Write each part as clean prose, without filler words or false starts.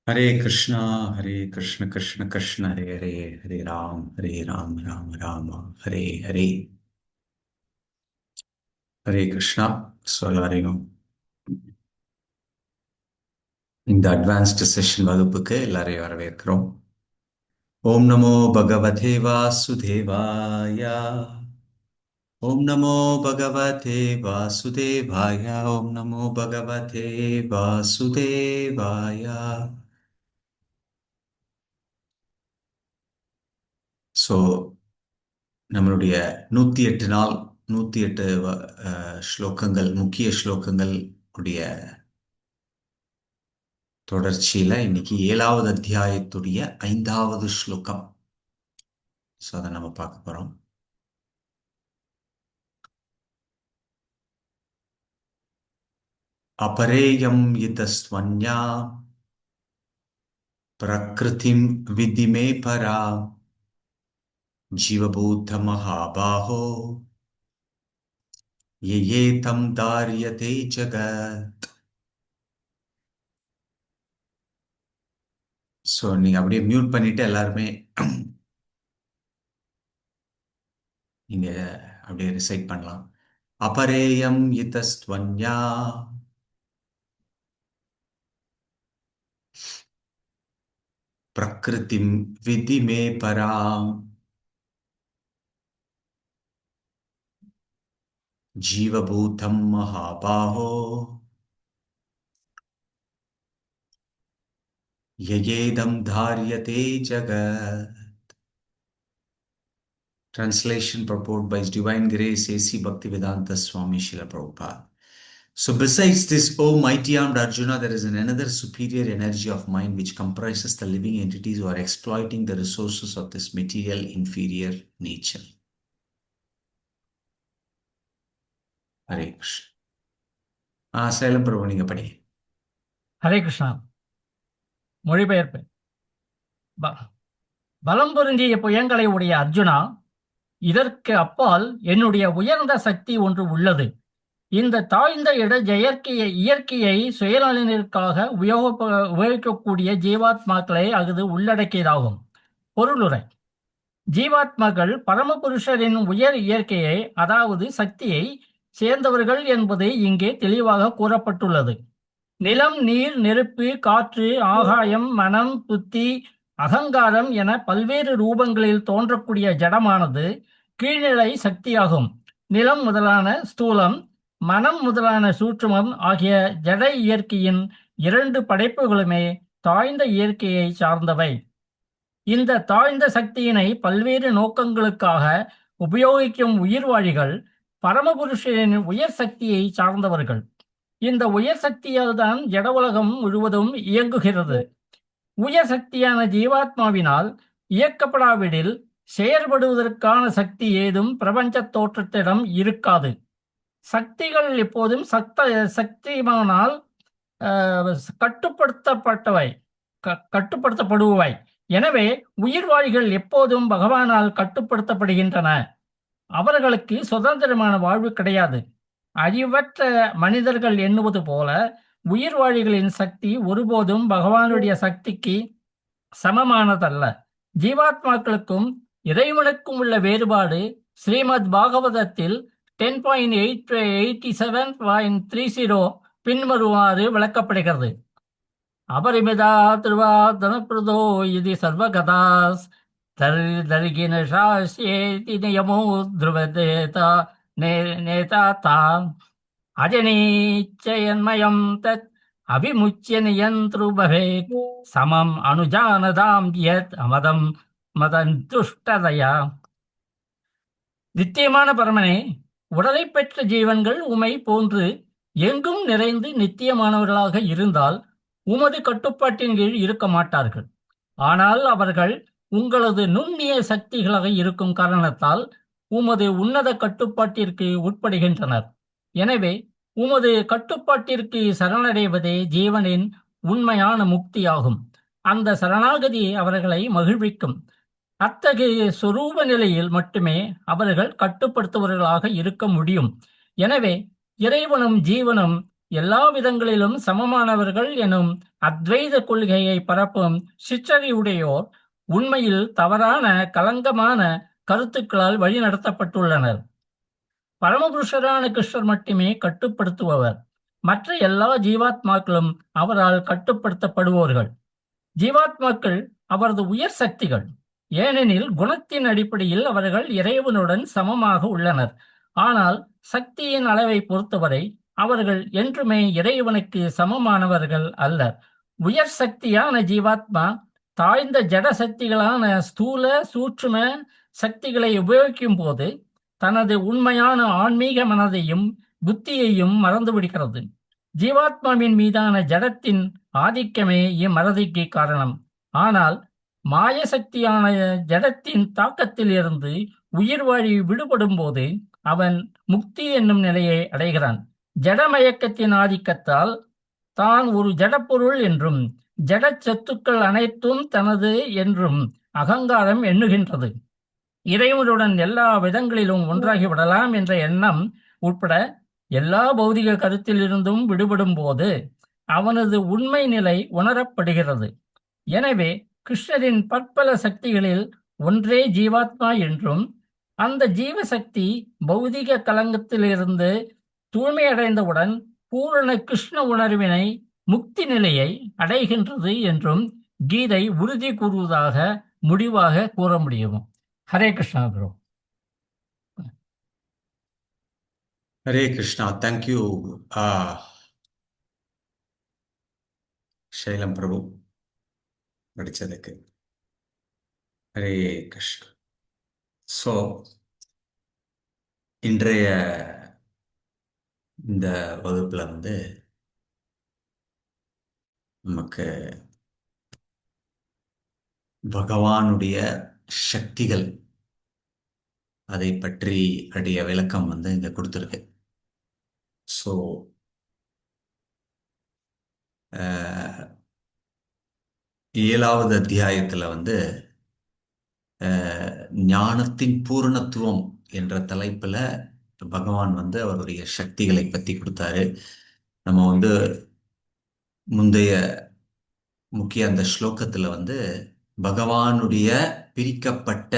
हरे Krishna Krishna Krishna Hare Hare Hare Ram Ram Ram Hare Hare Hare Krishna. So எல்லாரையும் இந்த advanced session வகுப்புக்கு எல்லாரையும் வரவேற்கிறோம். ஓம் நமோ பகவதே வாசுதேவாய. ஓம் நமோ பகவதே வாசுதேவாய. ஓம் நமோ பகவதே வாசுதேவாய. ஸோ நம்மளுடைய 108 நாள் 108 ஸ்லோகங்கள், முக்கிய ஸ்லோகங்கள் உடைய தொடர்ச்சியில இன்னைக்கு 7வது அத்தியாயத்துடைய 5வது ஸ்லோகம். ஸோ அதை நம்ம பார்க்க போறோம். அபரேயம் இதஸ்வன்யா பிரகிருதிம் விதிமே பரா ஜீவபூத மகாபாஹோ யேதம் தாரியதே ஜகத். ஸோ நீங்க அப்படியே மியூட் பண்ணிட்டு எல்லாருமே நீங்க அப்படியே ரிசைட் பண்ணலாம். அபரேயம் இதஸ்வன்யா பிரகிருதிம் விதிமே பராம் ஜீவபூதம் மகாபாஹோ யயேதம் தாரியதே ஜகத். Translation purport by His Divine Grace A.C. Bhaktivedanta Swami Srila Prabhupada. So besides this, O mighty armed Arjuna, there is another superior energy of mind which comprises the living entities who are exploiting the resources of this material inferior nature. Hare Krishna. Salam Prabhu, நீங்க படி. ஹரே கிருஷ்ணா. மொழிபெயர்ப்பு. பலம் பொருந்திய புயங்களை உடைய அர்ஜுனா, இதற்கு அப்பால் என்னுடைய உயர்ந்த சக்தி ஒன்று உள்ளது. இந்த தாழ்ந்த இயற்கையை சுயநலனிற்காக உபயோகிக்கக்கூடிய ஜீவாத்மாக்களை அது உள்ளடக்கியதாகும். பொருளுரை: ஜீவாத்மாக்கள் பரமபுருஷரின் உயர் இயற்கையை, அதாவது சக்தியை சேர்ந்தவர்கள் என்பது இங்கே தெளிவாக கூறப்பட்டுள்ளது. நிலம், நீர், நெருப்பு, காற்று, ஆகாயம், மனம், புத்தி, அகங்காரம் என பல்வேறு ரூபங்களில் தோன்றக்கூடிய ஜடமானது கீழ்நிலை சக்தியாகும். நிலம் முதலான ஸ்தூலம், மனம் முதலான சூட்சுமம் ஆகிய ஜட இயற்கையின் 2 படைப்புகளுமே தாழ்ந்த இயற்கையை சார்ந்தவை. இந்த தாழ்ந்த சக்தியினை பல்வேறு நோக்கங்களுக்காக உபயோகிக்கும் உயிர்வாழிகள் பரமபுருஷரின் உயர் சக்தியை சார்ந்தவர்கள். இந்த உயர் சக்தியால் தான் ஜட உலகம் முழுவதும் இயங்குகிறது. உயர் சக்தியான ஜீவாத்மாவினால் இயக்கப்படாவிடில் செயற்படுவதற்கான சக்தி ஏதும் பிரபஞ்ச தோற்றத்திடம் இருக்காது. சக்திகள் எப்போதும் சக்திமானால் கட்டுப்படுத்தப்படுபவை. எனவே உயிர்வாழிகள் எப்போதும் பகவானால் கட்டுப்படுத்தப்படுகின்றன. அவர்களுக்கு சுதந்திரமான வாழ்வு கிடையாது. அறிவற்ற மனிதர்கள் எண்ணுவது போல உயிர்வாழிகளின் சக்தி ஒருபோதும் பகவானுடைய சக்திக்கு சமமானதல்ல. ஜீவாத்மாக்களுக்கும் இறைவனுக்கும் உள்ள வேறுபாடு ஸ்ரீமத் பாகவதத்தில் 10.87.30 பின்வருமாறு விளக்கப்படுகிறது. அபரிமிதா திருவா தனப்பிரதோ இது சர்வகதாஸ் தர்கின சாஸ்யேதி நியமோ த்ருவதேதா நேதா தாம் அஜனீச்சயன்மயம் தத் அபிமுச்சிய நியந்த்ரு பவேத் சமம் அனுஜானதாம் யத் அமதம் மதந்துஷ்டதயா. நித்தியமான பரமனே, உடலை பெற்ற ஜீவன்கள் உமை போன்று எங்கும் நிறைந்து நித்தியமானவர்களாக இருந்தால் உமது கட்டுப்பாட்டின் கீழ் இருக்க மாட்டார்கள். ஆனால் அவர்கள் உங்களது நுண்ணிய சக்திகளாக இருக்கும் காரணத்தால் உமது உன்னத கட்டுப்பாட்டிற்கு உட்படுகின்றனர். எனவே உமது கட்டுப்பாட்டிற்கு சரணடைவதே ஜீவனின் உண்மையான முக்தியாகும். அந்த சரணாகதி அவர்களை மகிழ்விக்கும். அத்தகைய சொரூப நிலையில் மட்டுமே அவர்கள் கட்டுப்படுத்துபவர்களாக இருக்க முடியும். எனவே இறைவனும் ஜீவனும் எல்லா விதங்களிலும் சமமானவர்கள் எனும் அத்வைத கொள்கையை பரப்பும் சிற்றறிவுடையோர் உண்மையில் தவறான களங்கமான கருத்துக்களால் வழிநடத்தப்பட்டுள்ளனர். பரமபுருஷரான கிருஷ்ணர் மட்டுமே கட்டுப்படுத்துபவர். மற்ற எல்லா ஜீவாத்மாக்களும் அவரால் கட்டுப்படுத்தப்படுவோர்கள். ஜீவாத்மாக்கள் அவரது உயர் சக்திகள். ஏனெனில் குணத்தின் அடிப்படையில் அவர்கள் இறைவனுடன் சமமாக உள்ளனர். ஆனால் சக்தியின் அளவை பொறுத்தவரை அவர்கள் என்றுமே இறைவனுக்கு சமமானவர்கள் அல்லர். உயர் சக்தியான ஜீவாத்மா தாழ்ந்த ஜட சக்திகளான ஸ்தூல சூட்சும சக்திகளை உபயோகிக்கும் போது தனது உண்மையான ஆன்மீக மனதையும் புத்தியையும் மறந்துவிடுகிறது. ஜீவாத்மாவின் மீதான ஜடத்தின் ஆதிக்கமே இம்மறதிக்கு காரணம். ஆனால் மாய சக்தியான ஜடத்தின் தாக்கத்தில் இருந்து உயிர் வாழி விடுபடும் போது அவன் முக்தி என்னும் நிலையை அடைகிறான். ஜடமயக்கத்தின் ஆதிக்கத்தால் தான் ஒரு ஜடப்பொருள் என்றும் ஜட சத்துக்கள் அனைத்தும் தனது என்றும் அகங்காரம் எண்ணுகின்றது. இறைவனுடன் எல்லா விதங்களிலும் ஒன்றாகி விடலாம் என்ற எண்ணம் உட்பட எல்லா பௌதிக கருத்திலிருந்தும் விடுபடும் போது அவனது உண்மை நிலை உணரப்படுகிறது. எனவே கிருஷ்ணரின் பற்பல சக்திகளில் ஒன்றே ஜீவாத்மா என்றும் அந்த ஜீவசக்தி பௌதிக கலங்கத்திலிருந்து தூய்மையடைந்தவுடன் பூரண கிருஷ்ண உணர்வினை முக்தி நிலையை அடைகின்றது என்றும் கீதை உறுதி கூறுவதாக முடிவாக கூற முடியும். ஹரே கிருஷ்ணா ப்ரோ. ஹரே கிருஷ்ணா. தேங்க்யூ ஷைலம் பிரபு படித்ததுக்கு. ஹரே கிருஷ்ணா. ஸோ இன்றைய இந்த வகுப்பில் வந்து நமக்கு பகவானுடைய சக்திகள் அதை பற்றி அடைய விளக்கம் வந்து இங்கே கொடுத்துருக்கு. ஸோ 7வது அத்தியாயத்தில் வந்து ஞானத்தின் பூரணத்துவம் என்ற தலைப்பில் பகவான் வந்து அவருடைய சக்திகளை பற்றி கொடுத்தாரு. நம்ம வந்து முந்தைய முக்கிய அந்த ஸ்லோகத்தில் வந்து பகவானுடைய பிரிக்கப்பட்ட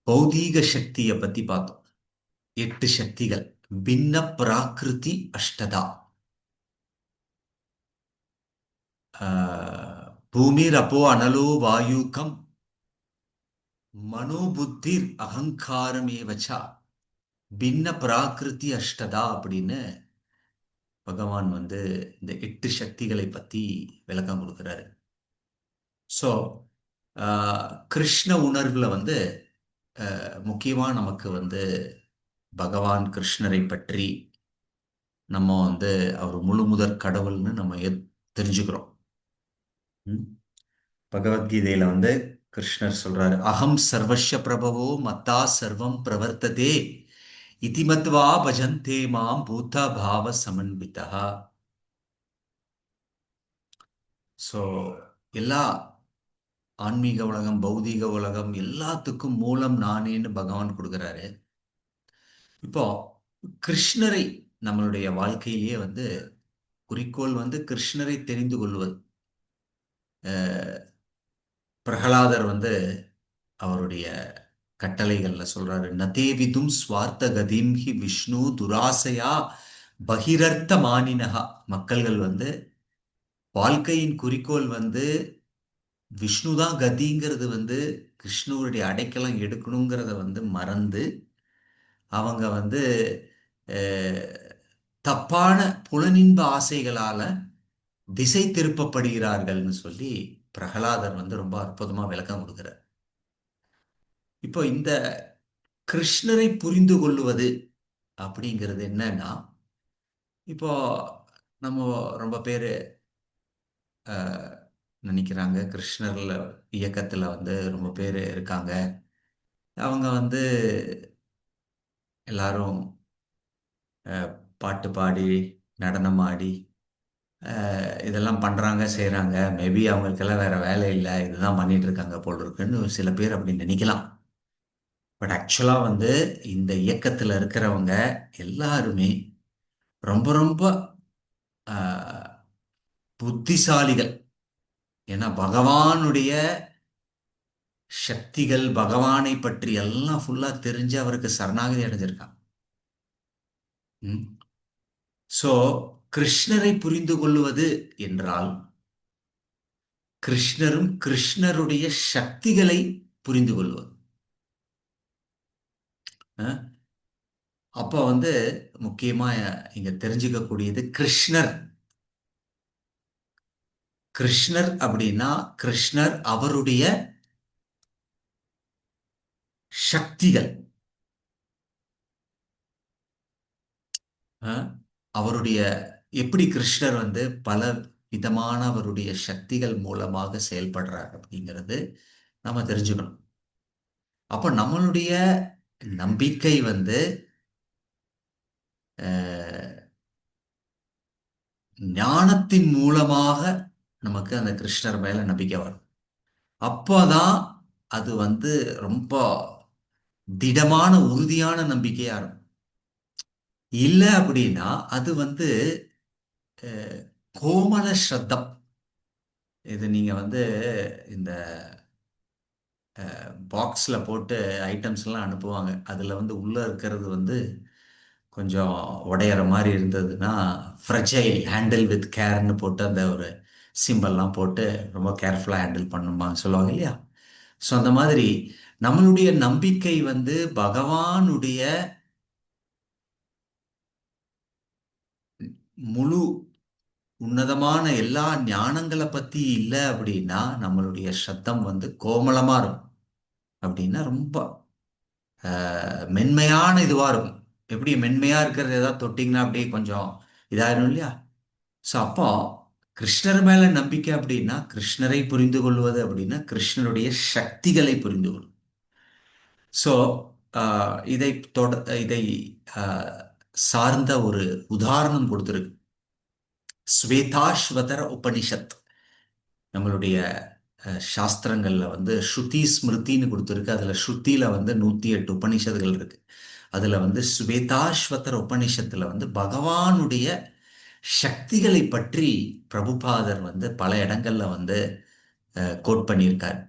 பௌதீக சக்தியை பற்றி பார்த்தோம். 8 சக்திகள். பின்ன பிராகிருதி அஷ்டதா. பூமிர் அப்போ அனலோ வாயுகம் மனோபுத்திர் அகங்காரமேவச்சா பின்ன பிராகிருதி அஷ்டதா அப்படின்னு பகவான் வந்து இந்த 8 சக்திகளை பற்றி விளக்கம் கொடுக்குறாரு. ஸோ கிருஷ்ண உணர்வுல வந்து முக்கியமாக நமக்கு வந்து பகவான் கிருஷ்ணரை பற்றி நம்ம வந்து அவர் முழு முதற் கடவுள்னு நம்ம தெரிஞ்சுக்கிறோம். பகவத்கீதையில வந்து கிருஷ்ணர் சொல்றாரு, அகம் சர்வஸ்ய பிரபவோ மத்தா சர்வம் பிரவர்த்ததே இதிமத்வா பஜந்தே மாம் பூத பாவ சமன்விதா. ஸோ எல்லா ஆன்மீக உலகம் பௌதீக உலகம் எல்லாத்துக்கும் மூலம் நானேன்னு பகவான் கொடுக்குறாரு. இப்போ கிருஷ்ணரை நம்மளுடைய வாழ்க்கையிலேயே வந்து குறிக்கோள் வந்து கிருஷ்ணரை தெரிந்து கொள்வது. பிரகலாதர் வந்து அவருடைய கட்டளைகள்ல சொல்றாரு, நதேவிதும் ஸ்வார்த்த கதிம் ஹி விஷ்ணு துராசையா பகிரர்த்த மானினகா. மக்கள்கள் வந்து வாழ்க்கையின் குறிக்கோள் வந்து விஷ்ணு தான் கதிங்கிறது வந்து கிருஷ்ணருடைய அடைக்கலம் எடுக்கணுங்கிறத வந்து மறந்து அவங்க வந்து தப்பான புலனின்ப ஆசைகளால திசை திருப்பப்படுகிறார்கள்னு சொல்லி பிரகலாதர் வந்து ரொம்ப அற்புதமா விளக்கம் கொடுக்கிறார். இப்போ இந்த கிருஷ்ணரை புரிந்து கொள்ளுவது அப்படிங்கிறது என்னன்னா, இப்போ நம்ம ரொம்ப பேர் நினைக்கிறாங்க கிருஷ்ணர்ல இயக்கத்துல வந்து ரொம்ப பேர் இருக்காங்க, அவங்க வந்து எல்லாரும் பாட்டு பாடி நடனம் ஆடி இதெல்லாம் பண்றாங்க செய்யறாங்க. மேபி அவங்களுக்கெல்லாம் வேற வேலை இல்லை, இதுதான் பண்ணிட்டு இருக்காங்க போல் இருக்குன்னு சில பேர் அப்படி நினைக்கலாம். பட் ஆக்சுவலா வந்து இந்த இயக்கத்துல இருக்கிறவங்க எல்லாருமே ரொம்ப ரொம்ப ஆஹ், புத்திசாலிகள். ஏன்னா பகவானுடைய சக்திகள், பகவானை பற்றி எல்லாம் ஃபுல்லா தெரிஞ்சு அவருக்கு சரணாகதி அடைஞ்சிருக்கான். சோ கிருஷ்ணரை புரிந்து கொள்வது என்றால் கிருஷ்ணரும் கிருஷ்ணருடைய சக்திகளை புரிந்து கொள்வது. அஹ், அப்போ முக்கியமா இங்க தெரிஞ்சுக்கக்கூடியது கிருஷ்ணர். கிருஷ்ணர் அப்படின்னா கிருஷ்ணர் அவருடைய சக்திகள். அஹ், அவருடைய எப்படி கிருஷ்ணர் பல விதமான அவருடைய சக்திகள் மூலமாக செயல்படுறார் அப்படிங்கிறது நம்ம தெரிஞ்சுக்கணும். அப்ப நம்மளுடைய நம்பிக்கை அஹ், ஞானத்தின் மூலமாக நமக்கு அந்த கிருஷ்ணர் மேல நம்பிக்கை வரும். அப்போதான் அது ரொம்ப திடமான உறுதியான நம்பிக்கையா இருக்கும். இல்லை அப்படின்னா அது அஹ், கோமல ஸ்ரத்தம். இது நீங்க இந்த பாக்ஸ்ல போட்டு ஐட்டம்ஸ் எல்லாம் அனுப்புவாங்க. அதுல உள்ள இருக்கிறது கொஞ்சம் உடையிற மாதிரி இருந்ததுன்னா ஃப்ரெஜைல் ஹேண்டில் வித் கேர்னு போட்டு அந்த ஒரு சிம்பல்லாம் போட்டு ரொம்ப கேர்ஃபுல்லாக ஹேண்டில் பண்ணுமா சொல்லுவாங்க இல்லையா? ஸோ அந்த மாதிரி நம்மளுடைய நம்பிக்கை பகவானுடைய முழு உன்னதமான எல்லா ஞானங்களை பத்தி இல்லை அப்படின்னா நம்மளுடைய சத்தம் கோமளமா இருக்கும். அப்படின்னா ரொம்ப மென்மையான இதுவா இருக்கும். எப்படி மென்மையா இருக்கிறது ஏதாவது தொட்டிங்கன்னா அப்படியே கொஞ்சம் இதாயிரும் இல்லையா? ஸோ அப்போ கிருஷ்ணர் மேல நம்பிக்கை அப்படின்னா கிருஷ்ணரை புரிந்து கொள்வது அப்படின்னா கிருஷ்ணருடைய சக்திகளை புரிந்து கொள்வது. ஸோ இதை தொட இதை ஆஹ், சார்ந்த ஒரு உதாரணம் கொடுத்திருக்கு ஸ்வேதாஸ்வதர உபனிஷத். நம்மளுடைய சாஸ்திரங்கள்ல ஸ்ருதி ஸ்மிருதின்னு கொடுத்துருக்கு. அதுல ஸ்ருதியில 108 உபனிஷத்துகள் இருக்கு. அதுல ஸ்வேதாஸ்வதர உபனிஷத்துல பகவானுடைய சக்திகளை பற்றி பிரபுபாதர் பல இடங்கள்ல கோட் பண்ணியிருக்கார்.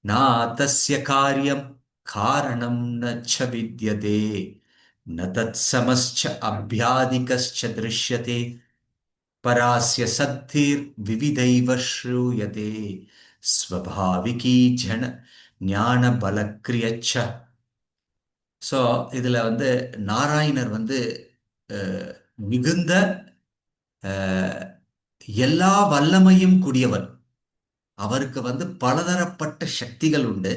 நாதஸ்ய காரியம் காரணம் நச்ச வித்யதே ந தத் சமஸ்ச அபியாதிகஸ்ச திருஷ்யதே பராஸ்ய சத்திர் விவிதைவ ஸ்ரூயதே ஸ்வபாவிகி ஜன ஞான பலக்ரியச்ச. ஸோ இதுல நாராயணர் அஹ், மிகுந்த அஹ், எல்லா வல்லமையும் கூடியவர். அவருக்கு பலதரப்பட்ட சக்திகள் உண்டு.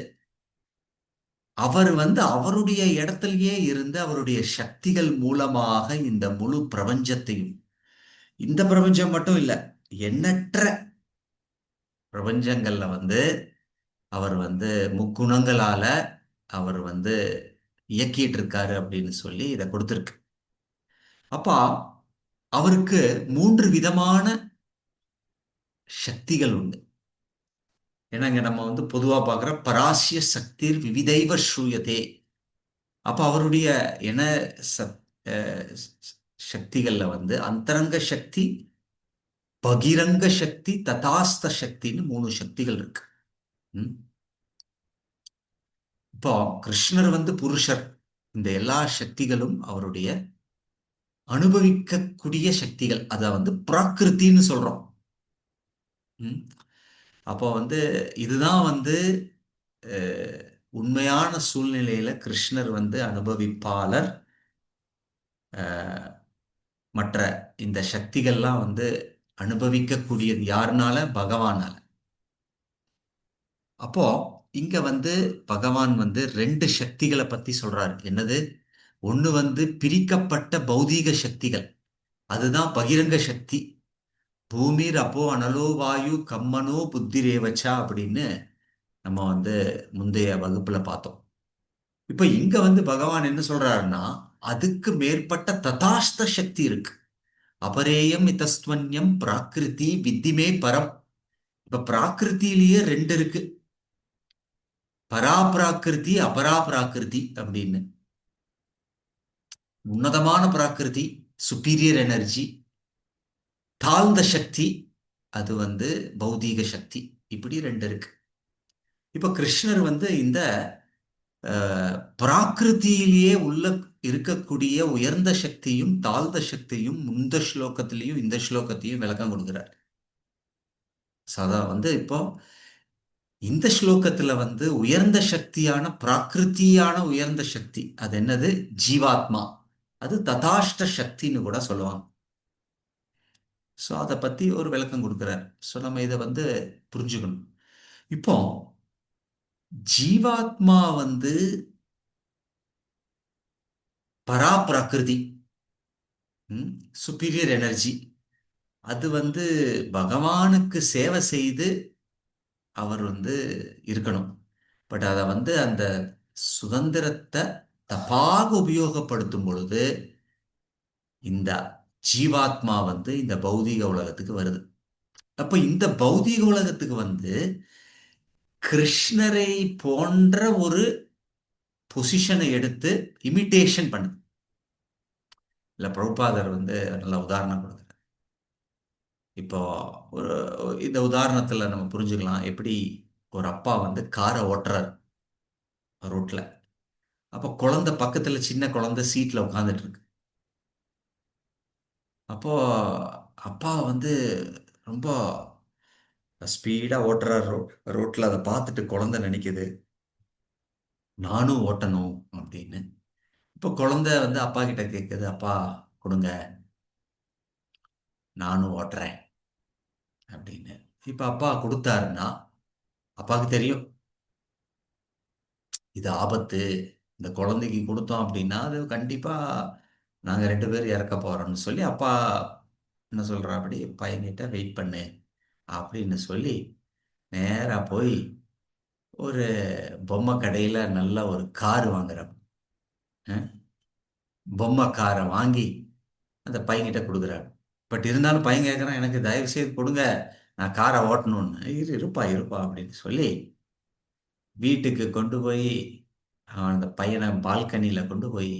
அவர் அவருடைய இடத்திலேயே இருந்து அவருடைய சக்திகள் மூலமாக இந்த முழு பிரபஞ்சத்தையும், இந்த பிரபஞ்சம் மட்டும் இல்ல, எண்ணற்ற பிரபஞ்சங்கள்ல அவர் முக்குணங்களால அவர் இயக்கிட்டு இருக்காரு அப்படின்னு சொல்லி இதை கொடுத்திருக்கு. அப்பா அவருக்கு 3 விதமான சக்திகள் உண்டு. ஏன்னா இங்க நம்ம பொதுவா பார்க்குற பராசிய சக்திர் விவிதைவ ஸ்ரூயதே. அப்ப அவருடைய என சத் சக்திகள்ல அந்தரங்க சக்தி, பகிரங்க சக்தி, ததாஸ்த சக்தின்னு 3 சக்திகள் இருக்கு. ம். இப்போ கிருஷ்ணர் புருஷர். இந்த எல்லா சக்திகளும் அவருடைய அனுபவிக்கக்கூடிய சக்திகள். அத பிராகிருத்தின்னு சொல்றோம். ம். அப்போ இதுதான் அஹ், உண்மையான சூழ்நிலையில கிருஷ்ணர் அனுபவிப்பாளர். அஹ், மற்ற இந்த சக்திகள்லாம் அனுபவிக்கக்கூடியது யாருனால? பகவானால. அப்போ இங்க பகவான் 2 சக்திகளை பத்தி சொல்றாரு. என்னது? ஒண்ணு பிரிக்கப்பட்ட பௌதீக சக்திகள். அதுதான் பகிரங்க சக்தி. பூமிர் அப்போ அனலோ வாயு கம்மனோ புத்திரேவச்சா அப்படின்னு நம்ம முந்தைய வகுப்புல பார்த்தோம். இப்ப இங்க பகவான் என்ன சொல்றாருன்னா அதுக்கு மேற்பட்ட ததாஸ்த சக்தி இருக்கு. அபரேயம் இதஸ்துவன்யம் பிராகிருதி வித்திமே பரம். இப்ப பிராகிருத்திலேயே 2 இருக்கு. பராபிராகிருதி அபராபிராகிருதி அப்படின்னு. உன்னதமான பிராகிருதி, சுப்பீரியர் எனர்ஜி. தாழ்ந்த சக்தி, அது வந்து பௌதீக சக்தி. இப்படி ரெண்டு இருக்கு. இப்ப கிருஷ்ணர் வந்து இந்த பிராகிருதியிலேயே உள்ள இருக்கக்கூடிய உயர்ந்த சக்தியும் தாழ்ந்த சக்தியும் இந்த ஸ்லோகத்திலையும் இந்த ஸ்லோகத்தையும் விளக்கம் கொடுக்கிறார். சதா வந்து இப்போ இந்த ஸ்லோகத்துல வந்து உயர்ந்த சக்தியான பிராகிருத்தியான உயர்ந்த சக்தி அது என்னது? ஜீவாத்மா. அது ததாஷ்ட சக்தின்னு கூட சொல்லுவாங்க. ஸோ அதை பத்தி ஒரு விளக்கம் கொடுக்கிறார். ஸோ நம்ம இதை வந்து புரிஞ்சுக்கணும். இப்போ ஜீவாத்மா வந்து பரா பிரகிருதி, சுப்பீரியர் எனர்ஜி. அது வந்து பகவானுக்கு சேவை செய்து அவர் வந்து இருக்கணும். பட் அதை வந்து அந்த சுதந்திரத்தை தப்பாக உபயோகப்படுத்தும் பொழுது இந்த ஜீவாத்மா வந்து இந்த பௌதீக உலகத்துக்கு வருது. அப்ப இந்த பௌதீக உலகத்துக்கு வந்து கிருஷ்ணரை போன்ற ஒரு பொசிஷனை எடுத்து இமிட்டேஷன் பண்ணுது. இல்ல பிரபுபாதர் வந்து நல்ல உதாரணம் கொடுக்குறார். இப்போ ஒரு இந்த உதாரணத்துல நம்ம புரிஞ்சுக்கலாம். எப்படி ஒரு அப்பா வந்து காரை ஓட்டுறார் ரோட்ல. அப்போ குழந்தை பக்கத்துல, சின்ன குழந்தை சீட்ல உட்காந்துட்டு இருக்கு. அப்போ அப்பா வந்து ரொம்ப ஸ்பீடா ஓட்டுறார் ரோட்ல. அதை பார்த்துட்டு குழந்தை நினைக்குது நானும் ஓட்டணும் அப்படின்னு. இப்போ குழந்தை வந்து அப்பா கிட்ட கேட்குது, அப்பா கொடுங்க நானும் ஓட்டுறேன் அப்படின்னு. இப்போ அப்பா கொடுத்தாருன்னா அப்பாவுக்கு தெரியும் இது ஆபத்து. இந்த குழந்தைக்கு கொடுத்தோம் அப்படின்னா அது கண்டிப்பா நாங்க ரெண்டு பேரும் இறக்க போறோம்னு சொல்லி அப்பா என்ன சொல்றா, அப்படி பையன்கிட்ட வெயிட் பண்ணு அப்படின்னு சொல்லி நேரா போய் ஒரு பொம்மை கடையில நல்ல ஒரு கார் வாங்குறோம். பொம்மை காரை வாங்கி அந்த பையன்கிட்ட கொடுக்குறாரு. பட் இருந்தாலும் பையன் கேட்குறான், எனக்கு தயவு செய்து கொடுங்க, நான் காரை ஓட்டணும்னு. இருப்பா இருப்பா அப்படின்னு சொல்லி வீட்டுக்கு கொண்டு போய் அவன் அந்த பையனை பால்கனியில் கொண்டு போய்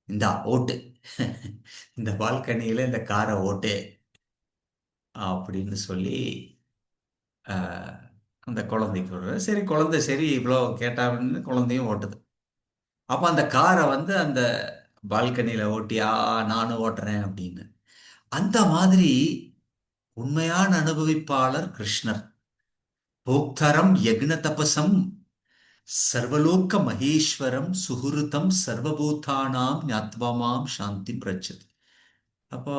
இந்தா ஓட்டு, இந்த பால்கனியில் இந்த காரை ஓட்டு அப்படின்னு சொல்லி ஆஹ், அந்த குழந்தைக்கு விடுறாரு. சரி குழந்தை சரி இவ்வளோ கேட்டான்னு குழந்தையும் ஓட்டுது. அப்போ அந்த காரை வந்து அந்த பால்கனியில் ஓட்டியா நானும் ஓட்டுறேன் அப்படின்னு. அந்த மாதிரி உண்மையான அனுபவிப்பாளர் கிருஷ்ணர். போக்தரம் யக்ன தபசம் சர்வலோக மகேஸ்வரம் சுஹுருதம் சர்வபூதானாம் ஞாத்வமாம் சாந்தி பிரச்சது. அப்போ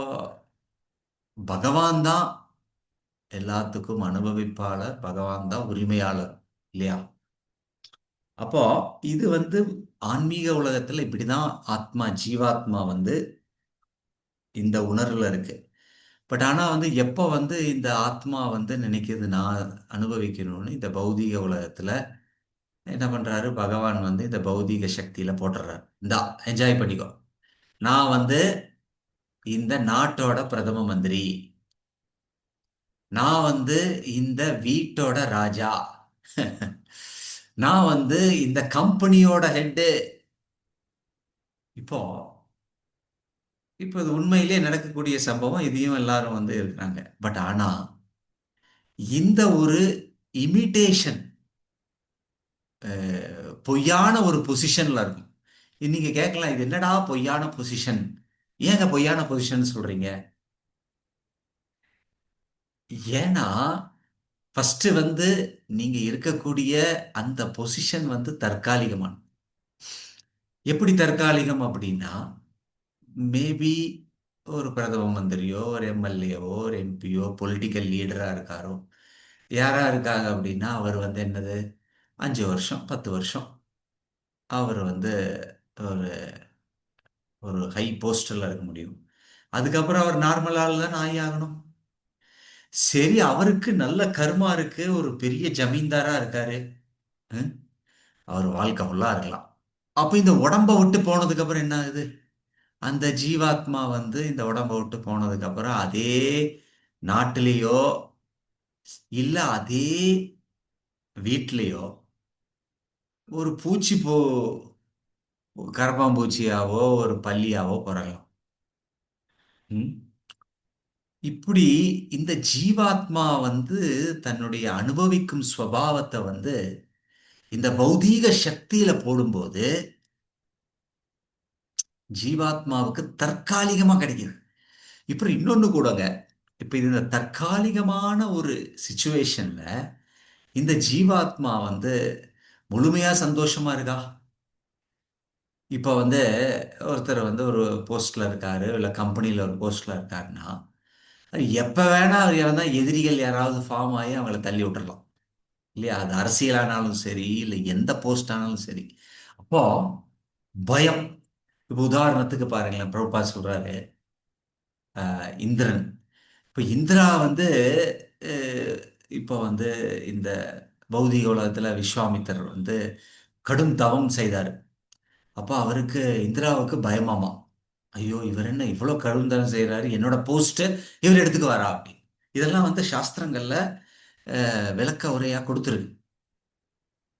பகவான் தான் எல்லாத்துக்கும் அனுபவிப்பாளர், பகவான் தான் உரிமையாளர் இல்லையா? அப்போ இது வந்து ஆன்மீக உலகத்துல இப்படிதான் ஆத்மா ஜீவாத்மா வந்து இந்த உணர்வுல இருக்கு. பட் ஆனா வந்து எப்போ வந்து இந்த ஆத்மா வந்து நினைக்குது நான் அனுபவிக்கணும்னு, இந்த பௌதீக உலகத்துல என்ன பண்றாரு பகவான் வந்து இந்த பௌதீக சக்தியில போட்டுறாரு. இந்தா என்ஜாய் பண்ணிக்கோ, நான் வந்து இந்த நாட்டோட பிரதம மந்திரி, நான் வந்து இந்த வீட்டோட ராஜா, நான் வந்து இந்த கம்பெனியோட ஹெட்டு. இப்போ இப்போ இது உண்மையிலே நடக்கக்கூடிய சம்பவம். இதையும் எல்லாரும் வந்து இருக்கிறாங்க. பட் ஆனா இந்த ஒரு இமிட்டேஷன் பொய்யான ஒரு பொசிஷன்ல இருக்கும். நீங்க கேட்கலாம், இது என்னடா பொய்யான பொசிஷன், ஏங்க பொய்யான பொசிஷன் சொல்றீங்க? ஏன்னா ஃபர்ஸ்ட் வந்து நீங்க இருக்கக்கூடிய அந்த பொசிஷன் வந்து தற்காலிகமான. எப்படி தற்காலிகம் அப்படின்னா, மேபி ஒரு பிரதம மந்திரியோ ஒரு எம்எல்ஏவோ ஒரு எம்பியோ பொலிட்டிக்கல் லீடரா இருக்காரோ யாரா இருக்காங்க அப்படின்னா அவர் வந்து என்னது 5 வருஷம் 10 வருஷம் அவர் வந்து ஒரு ஒரு ஹை போஸ்டர்ல இருக்க முடியும். அதுக்கப்புறம் அவர் நார்மல் ஆள் தான் ஆகி ஆகணும். சரி அவருக்கு நல்ல கர்மா இருக்கு, ஒரு பெரிய ஜமீன்தாரா இருக்காரு, ஹம், அவர் வாழ்க்கை ஃபுல்லா இருக்கலாம். அப்ப இந்த உடம்ப விட்டு போனதுக்கு அப்புறம் என்ன ஆகுது? அந்த ஜீவாத்மா வந்து இந்த உடம்ப விட்டு போனதுக்கு அப்புறம் அதே நாட்டிலேயோ இல்ல அதே வீட்லயோ ஒரு பூச்சி கரப்பாம்பூச்சியாவோ ஒரு பல்லியாவோ பிறக்கலாம். ம்? இப்படி இந்த ஜீவாத்மா வந்து தன்னுடைய அனுபவிக்கும் ஸ்வபாவத்தை வந்து இந்த பௌதீக சக்தியில போடும்போது ஜீவாத்மாவுக்கு தற்காலிகமா கிடைக்குது. இப்ப இன்னொன்னு கூடங்க, இப்ப இது இந்த தற்காலிகமான ஒரு சுச்சுவேஷன்ல இந்த ஜீவாத்மா வந்து முழுமையா சந்தோஷமா இருக்கா? இப்ப வந்து ஒருத்தர் வந்து ஒரு போஸ்ட்ல இருக்காரு, இல்ல கம்பெனில ஒரு போஸ்ட்ல இருக்காருன்னா, எப்ப வேணா அவர் யாரா எதிரிகள் யாராவது ஃபார்ம் ஆகி அவங்கள தள்ளி விட்டுறலாம் இல்லையா? அது அரசியலானாலும் சரி, இல்லை எந்த போஸ்ட் ஆனாலும் சரி. அப்போ பயம். இப்ப உதாரணத்துக்கு பாருங்களேன், பிரபுபா சொல்றாரு, இந்திரன். இப்ப இந்திரா வந்து அஹ், இப்ப வந்து இந்த பௌதிக உலகத்துல விஸ்வாமித்தர் வந்து கடும் தவம் செய்தார். அப்ப அவருக்கு இந்திராவுக்கு பயமாமா. ஐயோ, இவர் என்ன இவ்வளவு கடும் தவம் செய்யறாரு, என்னோட போஸ்ட் இவர் எடுத்துக்குவாரா அப்படி. இதெல்லாம் வந்து சாஸ்திரங்கள்ல விளக்க உரையா கொடுத்துருக்கு.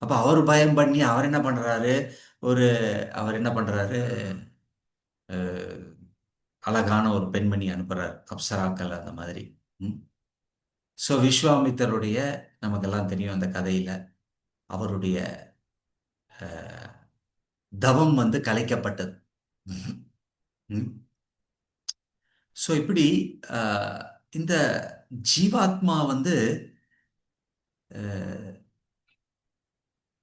அப்ப அவர் பயம் பண்ணி அவர் என்ன பண்றாரு, ஒரு அவர் என்ன பண்றாரு, அஹ், அழகான ஒரு பெண்மணி அனுப்புறாரு, அப்சராக்கள் அந்த மாதிரி. ஸோ விஸ்வாமித்தருடைய, நமக்கெல்லாம் தெரியும் அந்த கதையில, அவருடைய தவம் வந்து கலைக்கப்பட்டது. ஸோ இப்படி அஹ், இந்த ஜீவாத்மா வந்து அஹ்,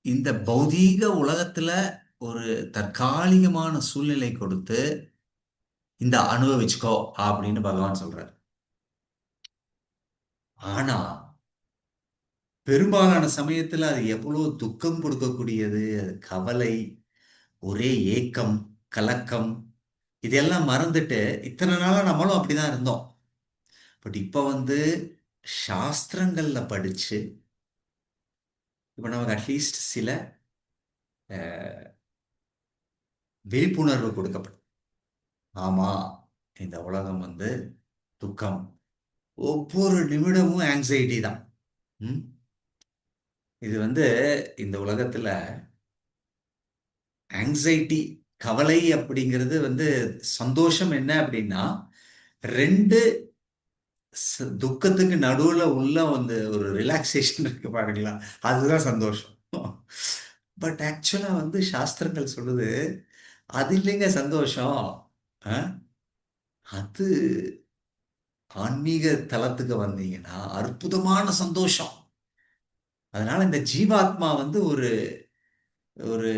இந்த பௌதீக உலகத்துல ஒரு தற்காலிகமான சூழ்நிலை கொடுத்து இந்த அனுபவிச்சுக்கோ அப்படின்னு பகவான் சொல்றார். ஆனா பெரும்பாலான சமயத்துல அது எவ்வளவு துக்கம் கொடுக்கக்கூடியது, அது கவலை, ஒரே ஏக்கம், கலக்கம், இதெல்லாம் மறந்துட்டு இத்தனை நாளா நம்மளும் அப்படிதான் இருந்தோம். பட் இப்ப வந்து சாஸ்திரங்கள்ல படிச்சு இப்ப நமக்கு அட்லீஸ்ட் சில விழிப்புணர்வு கொடுக்கப்படும். ஆமா, இந்த உலகம் வந்து துக்கம், ஒவ்வொரு நிமிடமும் ஆங்ஸைட்டி தான். ம்? இது வந்து இந்த உலகத்துல ஆங்ஸைட்டி, கவலை அப்படிங்கிறது வந்து, சந்தோஷம் என்ன அப்படின்னா, ரெண்டு துக்கத்துக்கு நடுவுல உள்ள வந்து ஒரு ரிலாக்ஸேஷன் இருக்கு பாருங்களா, அதுதான் சந்தோஷம். பட் ஆக்சுவலா வந்து சாஸ்திரங்கள் சொல்லுது, அது இல்லைங்க சந்தோஷம். அஹ், அது ஆன்மீக தளத்துக்கு வந்தீங்கன்னா அற்புதமான சந்தோஷம். அதனால இந்த ஜீவாத்மா வந்து ஒரு ஒரு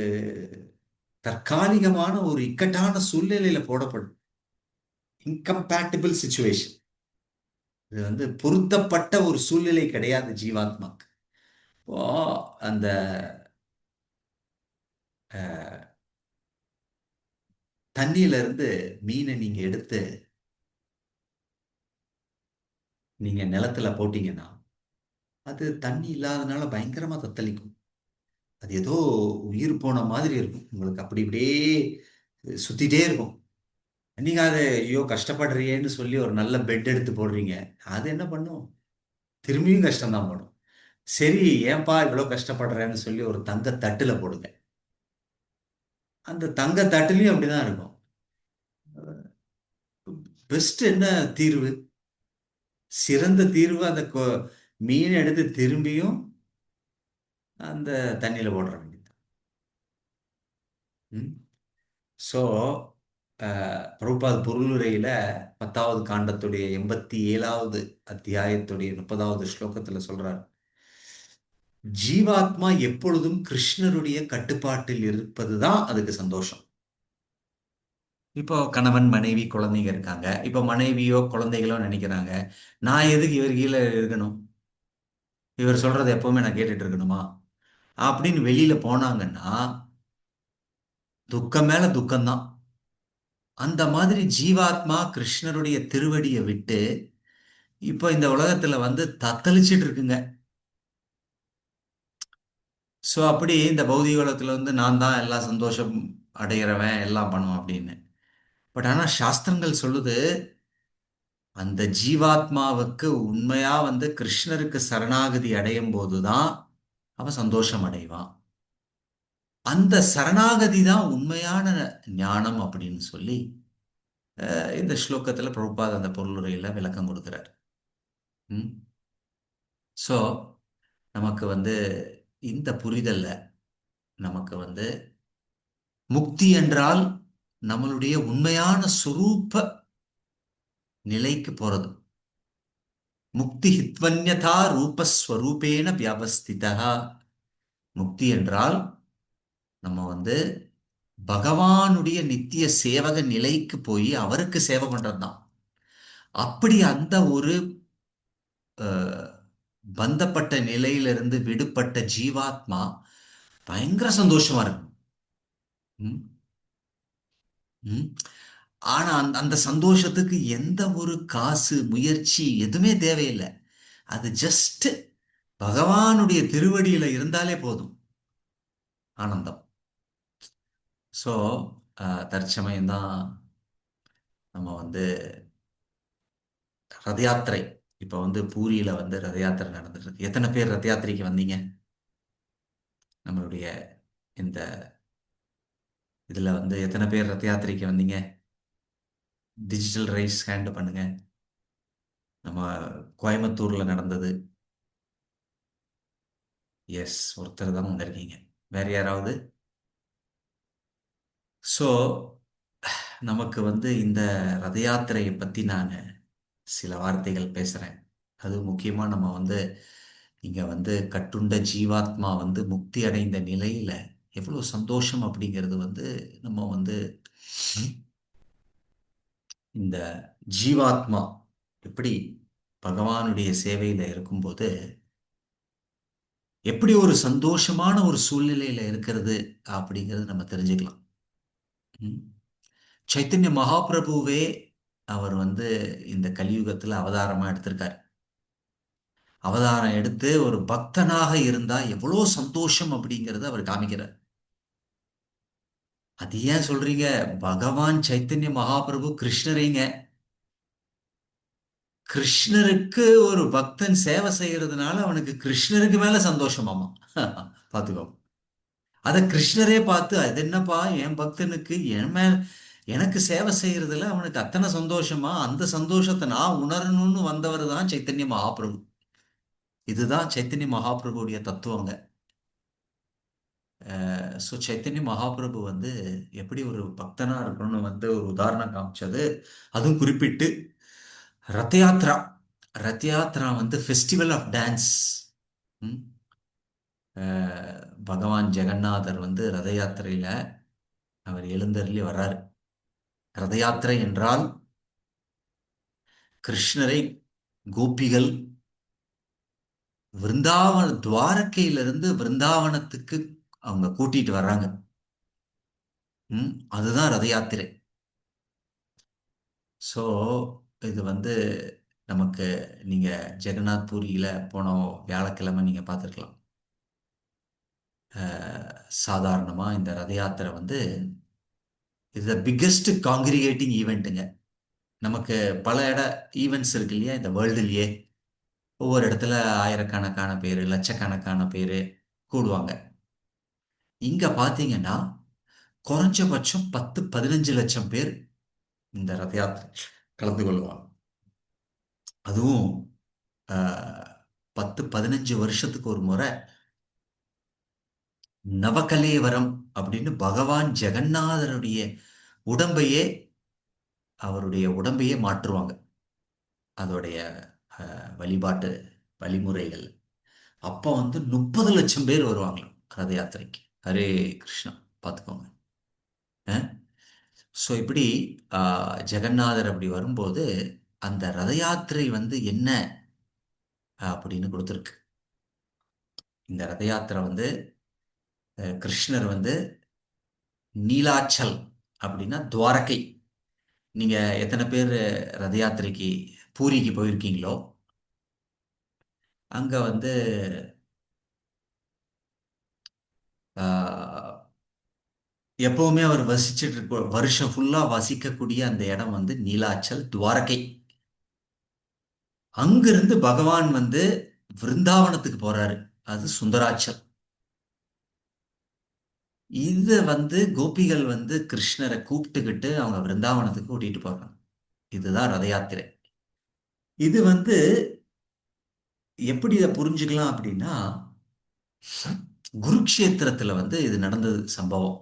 தற்காலிகமான ஒரு இக்கட்டான சூழ்நிலையில போடப்படும். இன்கம்பேட்டிபிள் சுச்சுவேஷன். இது வந்து பொருத்தப்பட்ட ஒரு சூழ்நிலை கிடையாது ஜீவாத்மாக்கு. இப்போ அந்த தண்ணியில இருந்து மீனை நீங்க எடுத்து நீங்க நிலத்துல போட்டீங்கன்னா, அது தண்ணி இல்லாதனால பயங்கரமா தத்தளிக்கும். அது ஏதோ உயிர் போன மாதிரி இருக்கும் உங்களுக்கு, அப்படி இப்படியே சுத்திட்டே இருக்கும். நீங்க அதை ஐயோ கஷ்டப்படுறியேன்னு சொல்லி ஒரு நல்ல பெட் எடுத்து போடுறீங்க, அது என்ன பண்ணும்? திரும்பியும் கஷ்டம்தான் படும். சரி, ஏன்பா இவ்வளவு கஷ்டப்படுறேன்னு சொல்லி ஒரு தங்க தட்டுல போடுங்க, அந்த தங்க தட்டுலயும் அப்படிதான் இருக்கும். பெஸ்ட் என்ன தீர்வு? சிறந்த தீர்வு அந்த மீன் எடுத்து திரும்பியும் அந்த தண்ணியில போடுற வேண்டியது. ஸோ பிரபுபாத் பொருளுரையில 10வது காண்டத்துடைய 87வது அத்தியாயத்துடைய 30வது ஸ்லோகத்துல சொல்றார், ஜீவாத்மா எப்பொழுதும் கிருஷ்ணருடைய கட்டுப்பாட்டில் இருப்பதுதான் அதுக்கு சந்தோஷம். இப்போ கணவன் மனைவி குழந்தைங்க இருக்காங்க. இப்போ மனைவியோ குழந்தைகளோ நினைக்கிறாங்க, நான் எதுக்கு இவர் கீழே இருக்கணும், இவர் சொல்றதை எப்பவுமே நான் கேட்டுட்டு இருக்கணுமா அப்படின்னு வெளியில போனாங்கன்னா துக்கம் மேல துக்கம்தான். அந்த மாதிரி ஜீவாத்மா கிருஷ்ணருடைய திருவடியை விட்டு இப்போ இந்த உலகத்துல வந்து தத்தளிச்சிட்டு இருக்குங்க. ஸோ அப்படி இந்த பௌதிக உலகத்துல வந்து நான் தான் எல்லா சந்தோஷம் அடைகிறவன், எல்லாம் பண்ணுவேன் அப்படின்னு. பட் ஆனா சாஸ்திரங்கள் சொல்லுது, அந்த ஜீவாத்மாவுக்கு உண்மையா வந்து கிருஷ்ணருக்கு சரணாகதி அடையும் போதுதான் அவன் சந்தோஷம் அடைவான். அந்த சரணாகதி தான் உண்மையான ஞானம் அப்படின்னு சொல்லி இந்த ஸ்லோகத்துல பிரபுபாத் அந்த பொருளுரையில விளக்கம் கொடுக்கிறார். ஸோ நமக்கு வந்து இந்த புரிதல்ல நமக்கு வந்து முக்தி என்றால் நம்மளுடைய உண்மையான சுரூப நிலைக்கு போறது. முக்தி ஹித்வன்யதா ரூபஸ்வரூபேன வியவஸ்திதா. முக்தி என்றால் நம்ம வந்து பகவானுடைய நித்திய சேவக நிலைக்கு போய் அவருக்கு சேவை பண்றதுதான். அப்படி அந்த ஒரு பந்தப்பட்ட நிலையிலிருந்து விடுபட்ட ஜீவாத்மா பயங்கர சந்தோஷமா இருக்கும். ம்? ம்? ஆனா அந்த சந்தோஷத்துக்கு எந்த ஒரு காசு முயற்சி எதுவுமே தேவையில்லை. அது ஜஸ்ட் பகவானுடைய திருவடியில இருந்தாலே போதும் ஆனந்தம். ஸோ தற்சமயம்தான் நம்ம வந்து ரத யாத்திரை, இப்போ வந்து பூரியில வந்து ரத யாத்திரை நடந்துட்டு இருக்கு. எத்தனை பேர் ரத யாத்திரைக்கு வந்தீங்க? நம்மளுடைய இந்த இதுல வந்து எத்தனை பேர் ரத யாத்திரைக்கு வந்தீங்க? டிஜிட்டல் ரைஸ் ஹேண்ட் பண்ணுங்க. நம்ம கோயம்புத்தூர்ல நடந்தது. எஸ், ஒருத்தர் தான் வந்திருக்கீங்க. வேற யாராவது? ஸோ நமக்கு வந்து இந்த ரத யாத்திரையை பத்தி நான் சில வார்த்தைகள் பேசுறேன். அது முக்கியமா நம்ம வந்து இங்க வந்து கட்டுண்ட ஜீவாத்மா வந்து முக்தி அடைந்த நிலையில எவ்வளவு சந்தோஷம் அப்படிங்கிறது வந்து நம்ம வந்து இந்த ஜீவாத்மா எப்படி பகவானுடைய சேவையில இருக்கும்போது எப்படி ஒரு சந்தோஷமான ஒரு சூழ்நிலையில இருக்கிறது அப்படிங்கிறது நம்ம தெரிஞ்சுக்கலாம். ம். சைத்தன்ய மகாபிரபுவே அவர் வந்து இந்த கலியுகத்துல அவதாரமா எடுத்திருக்கார். அவதாரம் எடுத்து ஒரு பக்தனாக இருந்தா எவ்வளோ சந்தோஷம் அப்படிங்கிறத அவர் காமிக்கிறார். அது ஏன் சொல்றீங்க? பகவான் சைத்தன்ய மகாபிரபு கிருஷ்ணரீங்க. கிருஷ்ணருக்கு ஒரு பக்தன் சேவை செய்யறதுனால அவனுக்கு கிருஷ்ணருக்கு மேல சந்தோஷமாமா. பாத்துக்கோ. அத கிருஷ்ணரே பார்த்து அது என்னப்பா என் பக்தனுக்கு என் மேல எனக்கு சேவை செய்யறதுல அவனுக்கு அத்தனை சந்தோஷமா, அந்த சந்தோஷத்தை நான் உணரணும்னு வந்தவர் தான் சைத்தன்ய மகாபிரபு. இதுதான் சைத்தன்ய மகாபிரபுடைய தத்துவங்க. ஸோ சைத்தன்ய மகாபிரபு வந்து எப்படி ஒரு பக்தனா இருக்கணும்னு வந்து ஒரு உதாரணம் காமிச்சது. அதுவும் குறிப்பிட்டு ரத யாத்ரா. ரத யாத்ரா வந்து ஃபெஸ்டிவல் ஆஃப் டான்ஸ். பகவான் ஜெகநாதர் வந்து ரத யாத்திரையில அவர் எழுந்தருளி வர்றாரு. ரத யாத்திரை என்றால் கிருஷ்ணரை கோபிகள் விருந்தாவன துவாரகையிலிருந்து விருந்தாவனத்துக்கு அவங்க கூட்டிட்டு வர்றாங்க. அதுதான் ரத யாத்திரை. ஸோ இது வந்து நமக்கு நீங்க ஜெகநாத் பூரியில போன வியாழக்கிழமை நீங்க பார்த்துருக்கலாம். சாதாரணமா இந்த ரத யாத்திரை வந்து இது த பிக்கெஸ்ட் காங்கிரிகேட்டிங் ஈவெண்ட்டுங்க. நமக்கு பல ஈவெண்ட்ஸ் இருக்கு இல்லையா இந்த வேர்ல்டுலயே. ஒவ்வொரு இடத்துல ஆயிரக்கணக்கான பேர், லட்சக்கணக்கான பேர் கூடுவாங்க. இங்க பாத்தீங்கன்னா குறைஞ்சபட்சம் 10-15 லட்சம் பேர் இந்த ரத யாத்திரை கலந்து கொள்வாங்க. அதுவும் 10-15 வருஷத்துக்கு ஒரு முறை நவகலேவரம் அப்படின்னு பகவான் ஜெகநாதருடைய உடம்பையே அவருடைய உடம்பையே மாற்றுவாங்க. அதோடைய வழிபாட்டு வழிமுறைகள். அப்போ வந்து 30 லட்சம் பேர் வருவாங்களாம் ரத யாத்திரைக்கு. ஹரே கிருஷ்ணா. பார்த்துக்கோங்க. ஸோ இப்படி ஜெகநாதர் அப்படி வரும்போது அந்த ரத யாத்திரை வந்து என்ன அப்படின்னு கொடுத்துருக்கு. இந்த ரத யாத்திரை வந்து கிருஷ்ணர் வந்து நீலாச்சல் அப்படின்னா துவாரகை. நீங்க எத்தனை பேர் ரத யாத்திரைக்கு பூரிக்கு போயிருக்கீங்களோ அங்க வந்து எப்பவுமே அவர் வசிச்சுட்டு இருக்க வருஷம் ஃபுல்லா வசிக்கக்கூடிய அந்த இடம் வந்து நீலாச்சல் துவாரகை. அங்கிருந்து பகவான் வந்து விருந்தாவனத்துக்கு போறாரு. அது சுந்தராச்சல். இத வந்து கோபிகள் வந்து கிருஷ்ணரை கூப்பிட்டுக்கிட்டு அவங்க விருந்தாவனத்துக்கு கூட்டிட்டு போறாங்க. இதுதான் ரத யாத்திரை. இது வந்து எப்படி இதை புரிஞ்சுக்கலாம் அப்படின்னா, குருக்ஷேத்திரத்துல வந்து இது நடந்தது சம்பவம்.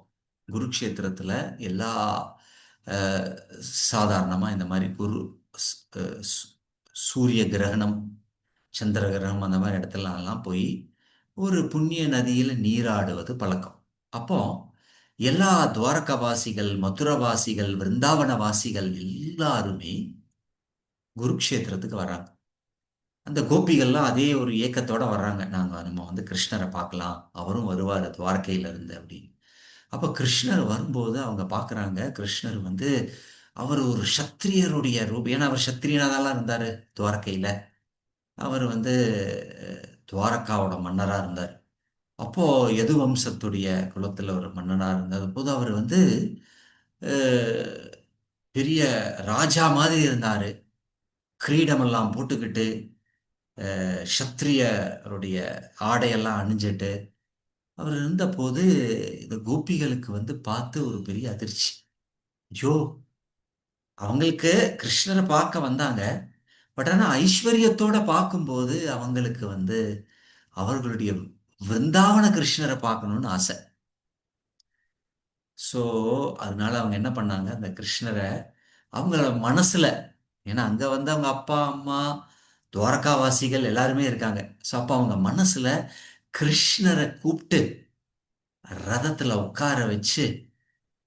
குருக்ஷேத்திரத்துல எல்லா அஹ், சாதாரணமா இந்த மாதிரி ஸ்- அஹ், சு- சூரிய கிரகணம், சந்திர கிரகணம் அந்த மாதிரி இடத்துலலாம் போய் ஒரு புண்ணிய நதியில நீராடுவது பழக்கம். அப்போ எல்லா துவாரகவாசிகள், மதுரவாசிகள், விருந்தாவனவாசிகள் எல்லாருமே குருக்ஷேத்திரத்துக்கு வர்றாங்க. அந்த கோபிகள்லாம் அதே ஒரு ஏக்கத்தோட வர்றாங்க. நம்ம வந்து கிருஷ்ணரை பார்க்கலாம், அவரும் வருவார் துவாரகையில இருந்து அப்படின்னு. அப்ப கிருஷ்ணர் வரும்போது அவங்க பார்க்கறாங்க, கிருஷ்ணர் வந்து அவர் ஒரு சத்திரியருடைய ரூபம். ஏன்னா அவர் சத்திரியனாதான் இருந்தாரு துவாரகையில. அவர் வந்து துவாரகாவோட மன்னரா இருந்தார். அப்போ யது வம்சத்துடைய குலத்துல ஒரு மன்னனா இருந்தது போது அவர் வந்து அஹ், பெரிய ராஜா மாதிரி இருந்தாரு. கிரீடமெல்லாம் போட்டுக்கிட்டு, சத்திரியருடைய ஆடையெல்லாம் அணிஞ்சிட்டு அவர் இருந்தபோது இந்த கோபிகளுக்கு வந்து பார்த்து ஒரு பெரிய அதிர்ச்சி. ஐயோ, அவங்களுக்கு கிருஷ்ணரை பார்க்க வந்தாங்க. பட் ஆனா ஐஸ்வர்யத்தோட பார்க்கும்போது அவங்களுக்கு வந்து அவர்களுடைய விருந்தாவன கிருஷ்ணரை பார்க்கணும்னு ஆசை. ஸோ அதனால அவங்க என்ன பண்ணாங்க, அந்த கிருஷ்ணரை அவங்களோட மனசுல, ஏன்னா அங்க வந்து அவங்க அப்பா அம்மா துவாரகாவாசிகள் எல்லாருமே இருக்காங்க. ஸோ அப்போ அவங்க மனசுல கிருஷ்ணரை கூப்பிட்டு ரதத்துல உட்கார வச்சு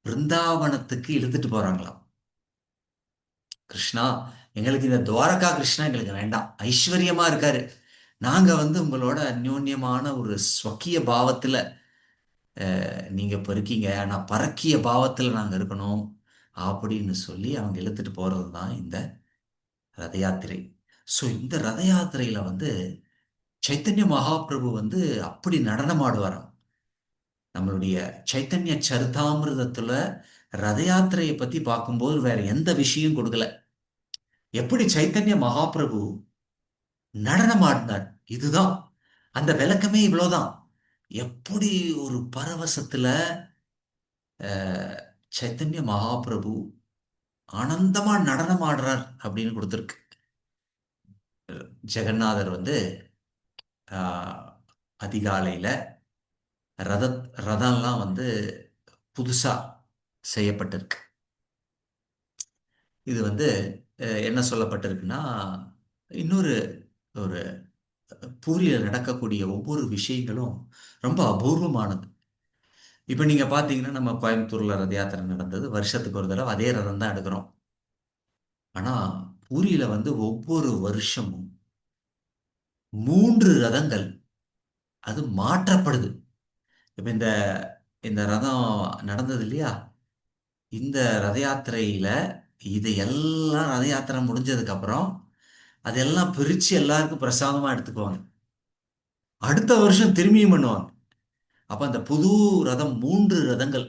பிருந்தாவனத்துக்கு இழுத்துட்டு போறாங்களாம். கிருஷ்ணா, எங்களுக்கு இந்த துவாரகா கிருஷ்ணா எங்களுக்கு வேண்டாம், ஐஸ்வர்யமா இருக்காரு. நாங்க வந்து உங்களோட அந்யோன்யமான ஒரு ஸ்வக்கிய பாவத்துல நீங்க இப்ப இருக்கீங்க, ஆனா பரக்கிய பாவத்துல நாங்க இருக்கணும் அப்படின்னு சொல்லி அவங்க இழுத்துட்டு போறது தான் இந்த ரத யாத்திரை. ஸோ இந்த ரத யாத்திரையில வந்து சைத்தன்ய மகாபிரபு வந்து அப்படி நடனம் ஆடுவாராம். நம்மளுடைய சைத்தன்ய சரிதாமிர்தத்துல ரத யாத்திரையை பத்தி பார்க்கும்போது வேற எந்த விஷயம் கொடுக்கல. எப்படி சைத்தன்ய மகாபிரபு நடனம் ஆடினார், இதுதான் அந்த விளக்கமே. இவ்வளவுதான். எப்படி ஒரு பரவசத்துல அஹ், சைத்தன்ய மகாபிரபு ஆனந்தமா நடனம் ஆடுறார் அப்படின்னு கொடுத்துருக்கு. ஜெகநாதர் வந்து ஆஹ், அதிகாலையில ரத ரதம்லாம் வந்து புதுசா செய்யப்பட்டிருக்கு. இது வந்து என்ன சொல்லப்பட்டிருக்குன்னா, இன்னொரு ஒரு பூரியில நடக்கக்கூடிய ஒவ்வொரு விஷயங்களும் ரொம்ப அபூர்வமானது. இப்ப நீங்க பாத்தீங்கன்னா, நம்ம கோயம்புத்தூர்ல ரத யாத்திரை நடந்தது, வருஷத்துக்கு ஒரு தடவை அதே ரதம் தான் எடுக்கிறோம். ஆனா பூரியில வந்து ஒவ்வொரு வருஷமும் 3 ரதங்கள் அது மாற்றப்படுது. இப்ப இந்த இந்த ரதம் நடந்தது இல்லையா, இந்த ரத யாத்திரையில இது எல்லாம் ரத யாத்திரை முடிஞ்சதுக்கு அப்புறம் அதெல்லாம் பிரிச்சு எல்லாருக்கும் பிரசாதமா எடுத்துக்குவாங்க. அடுத்த வருஷம் திரும்பியும் பண்ணுவாங்க. அப்ப அந்த புது ரதம் 3 ரதங்கள்,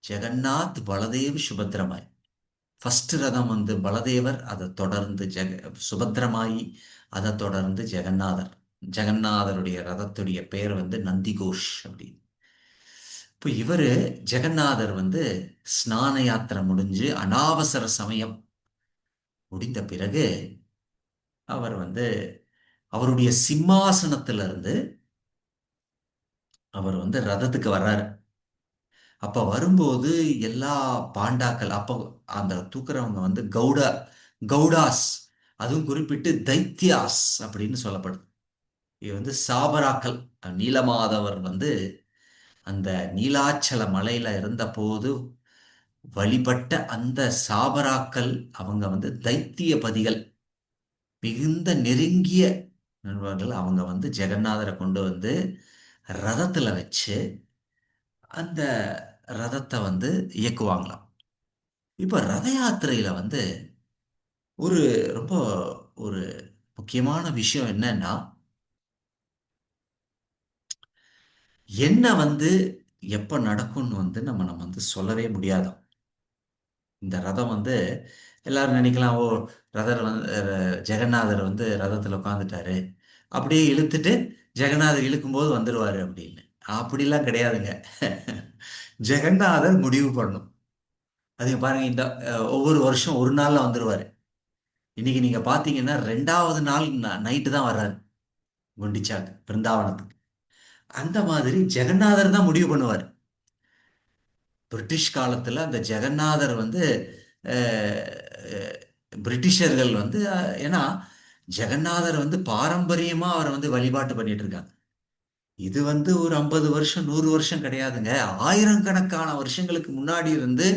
ஜெகநாத், பலதேவ், சுபத்ரமாய். ஃபர்ஸ்ட் ரதம் வந்து பலதேவர், அதை தொடர்ந்து சுபத்ரமாயி, அதை தொடர்ந்து ஜெகநாதர். ஜெகநாதருடைய ரதத்துடைய பெயர் வந்து நந்திகோஷ் அப்படின்னு. இப்போ இவரு ஜெகநாதர் வந்து ஸ்நான யாத்திரை முடிஞ்சு அனாவசர சமயம் முடிந்த பிறகு அவர் வந்து அவருடைய சிம்மாசனத்திலிருந்து அவர் வந்து ரதத்துக்கு வர்றாரு. அப்ப வரும்போது எல்லா பாண்டாக்கள், அப்போ அந்த தூக்குறவங்க வந்து கவுடாஸ், அதுவும் குறிப்பிட்டு தைத்தியாஸ் அப்படின்னு சொல்லப்படுது. இது வந்து சாபராக்கள். நீலமாதவர் வந்து அந்த நீலாச்சல மலையில இருந்தபோது வழிபட்ட அந்த சாபராக்கள், அவங்க வந்து தைத்தியபதிகள், மிகுந்த நெருங்கிய நண்பர்கள். அவங்க வந்து ஜெகநாதரை கொண்டு வந்து ரதத்துல வச்சு அந்த ரதத்தை வந்து இயக்குவாங்களாம். இப்ப ரத யாத்திரையில வந்து ஒரு ரொம்ப ஒரு முக்கியமான விஷயம் என்னன்னா, என்ன வந்து எப்ப நடக்கும்னு வந்து நம்ம வந்து சொல்லவே முடியாது. இந்த ரதம் வந்து எல்லாரும் நினைக்கலாம், ஓ, ரதர் வந்து ஜெகநாதர் வந்து ரதத்துல உட்காந்துட்டாரு, அப்படியே இழுத்துட்டு ஜெகநாதர் இழுக்கும்போது வந்துருவாரு அப்படின்னு. அப்படிலாம் கிடையாதுங்க. ஜெகநாதர் முடிவு பண்ணும். அது பாருங்க, இந்த ஒவ்வொரு வருஷம் ஒரு நாள்ல வந்துருவாரு. இன்னைக்கு நீங்க பாத்தீங்கன்னா 2வது நாள் நைட்டு தான் வர்றாரு குண்டிச்சாக்கு பிருந்தாவனத்துக்கு. அந்த மாதிரி ஜெகநாதர் தான் முடிவு பண்ணுவார். பிரிட்டிஷ் காலத்துல அந்த ஜெகநாதர் வந்து அஹ், அஹ், பிரிட்டிஷர்கள் வந்து ஏன்னா ஜெகநாதர் வந்து பாரம்பரியமா அவரை வந்து வழிபாட்டு பண்ணிட்டு இருக்காங்க. இது வந்து ஒரு 50 வருஷம் 100 வருஷம் கிடையாதுங்க. ஆயிரக்கணக்கான வருஷங்களுக்கு முன்னாடி இருந்து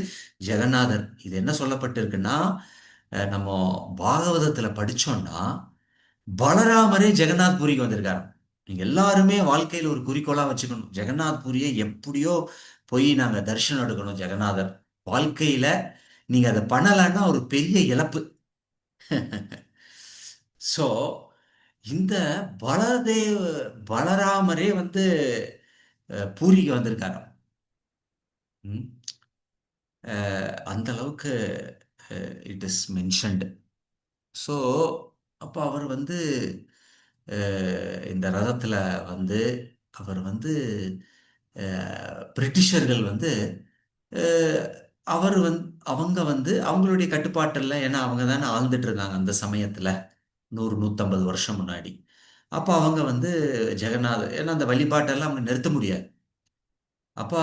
ஜெகநாதர். இது என்ன சொல்லப்பட்டிருக்குன்னா, நம்ம பாகவதத்துல படிச்சோம்னா பலராமரே ஜெகநாத் புரிக்கு வந்திருக்காரு. நீங்க எல்லாருமே வாழ்க்கையில் ஒரு குறிக்கோளா வச்சுக்கணும், ஜெகநாத் புரியை எப்படியோ போய் நாங்க தரிசனம் எடுக்கணும். ஜெகநாதர் வாழ்க்கையில நீங்க அதை பண்ணலைன்னா ஒரு பெரிய இழப்பு. சோ இந்த பலதேவ பலராமரே வந்து பூரிக்கு வந்திருக்காராம். ம். அந்த அளவுக்கு இட் இஸ் மென்ஷன்டு. ஸோ அப்போ அவர் வந்து இந்த ரதத்துல வந்து அவர் வந்து பிரிட்டிஷர்கள் வந்து அஹ், அவர் வந்து அவங்க வந்து அவங்களுடைய கட்டுப்பாட்டில், ஏன்னா அவங்க தானே ஆழ்ந்துட்டு இருந்தாங்க அந்த சமயத்துல 100 150 வருஷம் முன்னாடி. அப்போ அவங்க வந்து ஜெகநாதர், ஏன்னா அந்த வழிபாட்டெல்லாம் அவங்க நிறுத்த முடியாது. அப்போ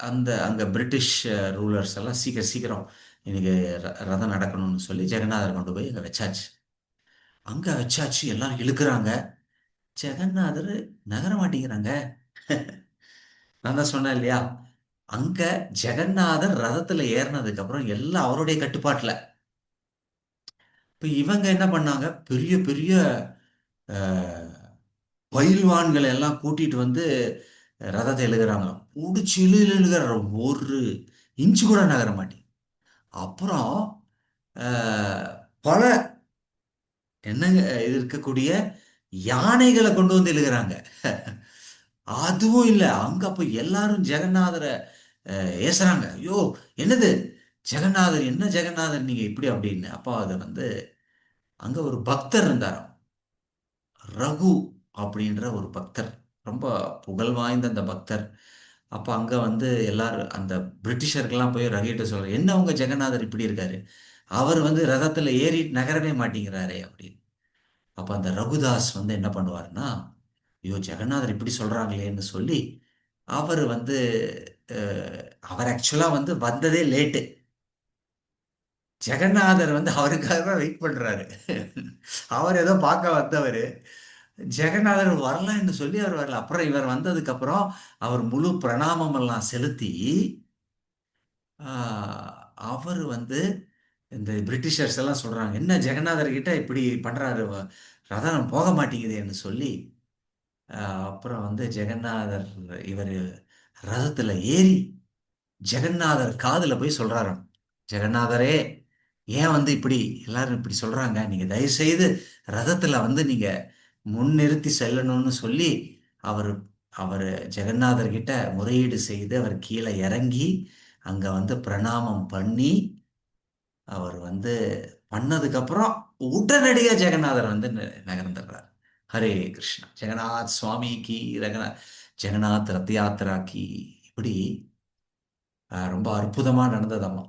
அந்த அங்க பிரிட்டிஷ் ரூலர்ஸ் எல்லாம் சீக்கிரம் சீக்கிரம் இன்னைக்கு ரதம் நடக்கணும்னு சொல்லி ஜெகநாதர் கொண்டு போய் அங்க வச்சாச்சு. அங்க வச்சாச்சு, எல்லாரும் இழுக்கிறாங்க. ஜெகநாதர் நகர மாட்டேங்கிறாங்க. நான் தான் சொன்னேன் இல்லையா, அங்க ஜெகநாதர் ரதத்துல ஏறினதுக்கு அப்புறம் எல்லாம் அவருடைய கட்டுப்பாட்டுல. இப்ப இவங்க என்ன பண்ணாங்க, பெரிய பெரிய அஹ், பயில்வான்களை எல்லாம் கூட்டிட்டு வந்து ரதத்தை எழுதுறாங்களாம். புடிச்சு இழுகிற ஒரு இன்ச்சு கூட நகர மாட்டேன். அப்புறம் அஹ், பல என்னங்க இது இருக்கக்கூடிய யானைகளை கொண்டு வந்து எழுதுறாங்க. அதுவும் இல்லை, அங்க அப்ப எல்லாரும் ஜெகநாதரை ஏசுறாங்க. ஐயோ, என்னது ஜெகநாதர், என்ன ஜெகநாதர் நீங்க இப்படி அப்படின்னு. அப்போ அது வந்து அங்க ஒரு பக்தர் இருந்தாராம், ரகு அப்படின்ற ஒரு பக்தர், ரொம்ப புகழ் வாய்ந்த அந்த பக்தர். அப்ப அங்க வந்து எல்லாரும் அந்த பிரிட்டிஷருக்கெல்லாம் போய் ரகிட்ட சொல்ற, என்ன உங்க ஜெகநாதர் இப்படி இருக்காரு, அவர் வந்து ரதத்துல ஏறி நகரவே மாட்டேங்கிறாரே அப்படின்னு. அப்ப அந்த ரகுதாஸ் வந்து என்ன பண்ணுவாருன்னா, ஐயோ ஜெகநாதர் இப்படி சொல்றாங்களேன்னு சொல்லி அவர் வந்து அவர் ஆக்சுவலா வந்து வந்ததே லேட்டு. ஜெகநாதர் வந்து அவருக்காக தான் வெயிட் பண்றாரு. அவர் ஏதோ பார்க்க வந்தவர், ஜெகநாதர் வரலன்னு சொல்லி அவர் வரல. அப்புறம் இவர் வந்ததுக்கு அப்புறம் அவர் முழு பிரணாமம் எல்லாம் செலுத்தி அவர் வந்து இந்த பிரிட்டிஷர்ஸ் எல்லாம் சொல்றாங்க, என்ன ஜெகநாதர் கிட்ட இப்படி பண்றாரு, ரதம் போக மாட்டேங்குதுன்னு சொல்லி அப்புறம் வந்து ஜெகநாதர் இவர் ரதத்துல ஏறி ஜெகநாதர் காதுல போய் சொல்றாராம், ஜெகநாதரே ஏன் வந்து இப்படி எல்லாரும் இப்படி சொல்றாங்க, நீங்க தயவு செய்து ரதத்துல வந்து நீங்க முன்னிறுத்தி செல்லணும்னு சொல்லி அவர் அவர் ஜெகநாதர் கிட்ட முறையீடு செய்து அவர் கீழே இறங்கி அங்க வந்து பிரணாமம் பண்ணி அவர் வந்து பண்ணதுக்கு அப்புறம் உடனடியா ஜெகநாதர் வந்து நகர்ந்துடுறார். ஹரே கிருஷ்ணா, ஜெகநாத் சுவாமி கி, ஜெகநாத் ரத் யாத்ரா கி. இப்படி ரொம்ப அற்புதமா நடந்ததாமா.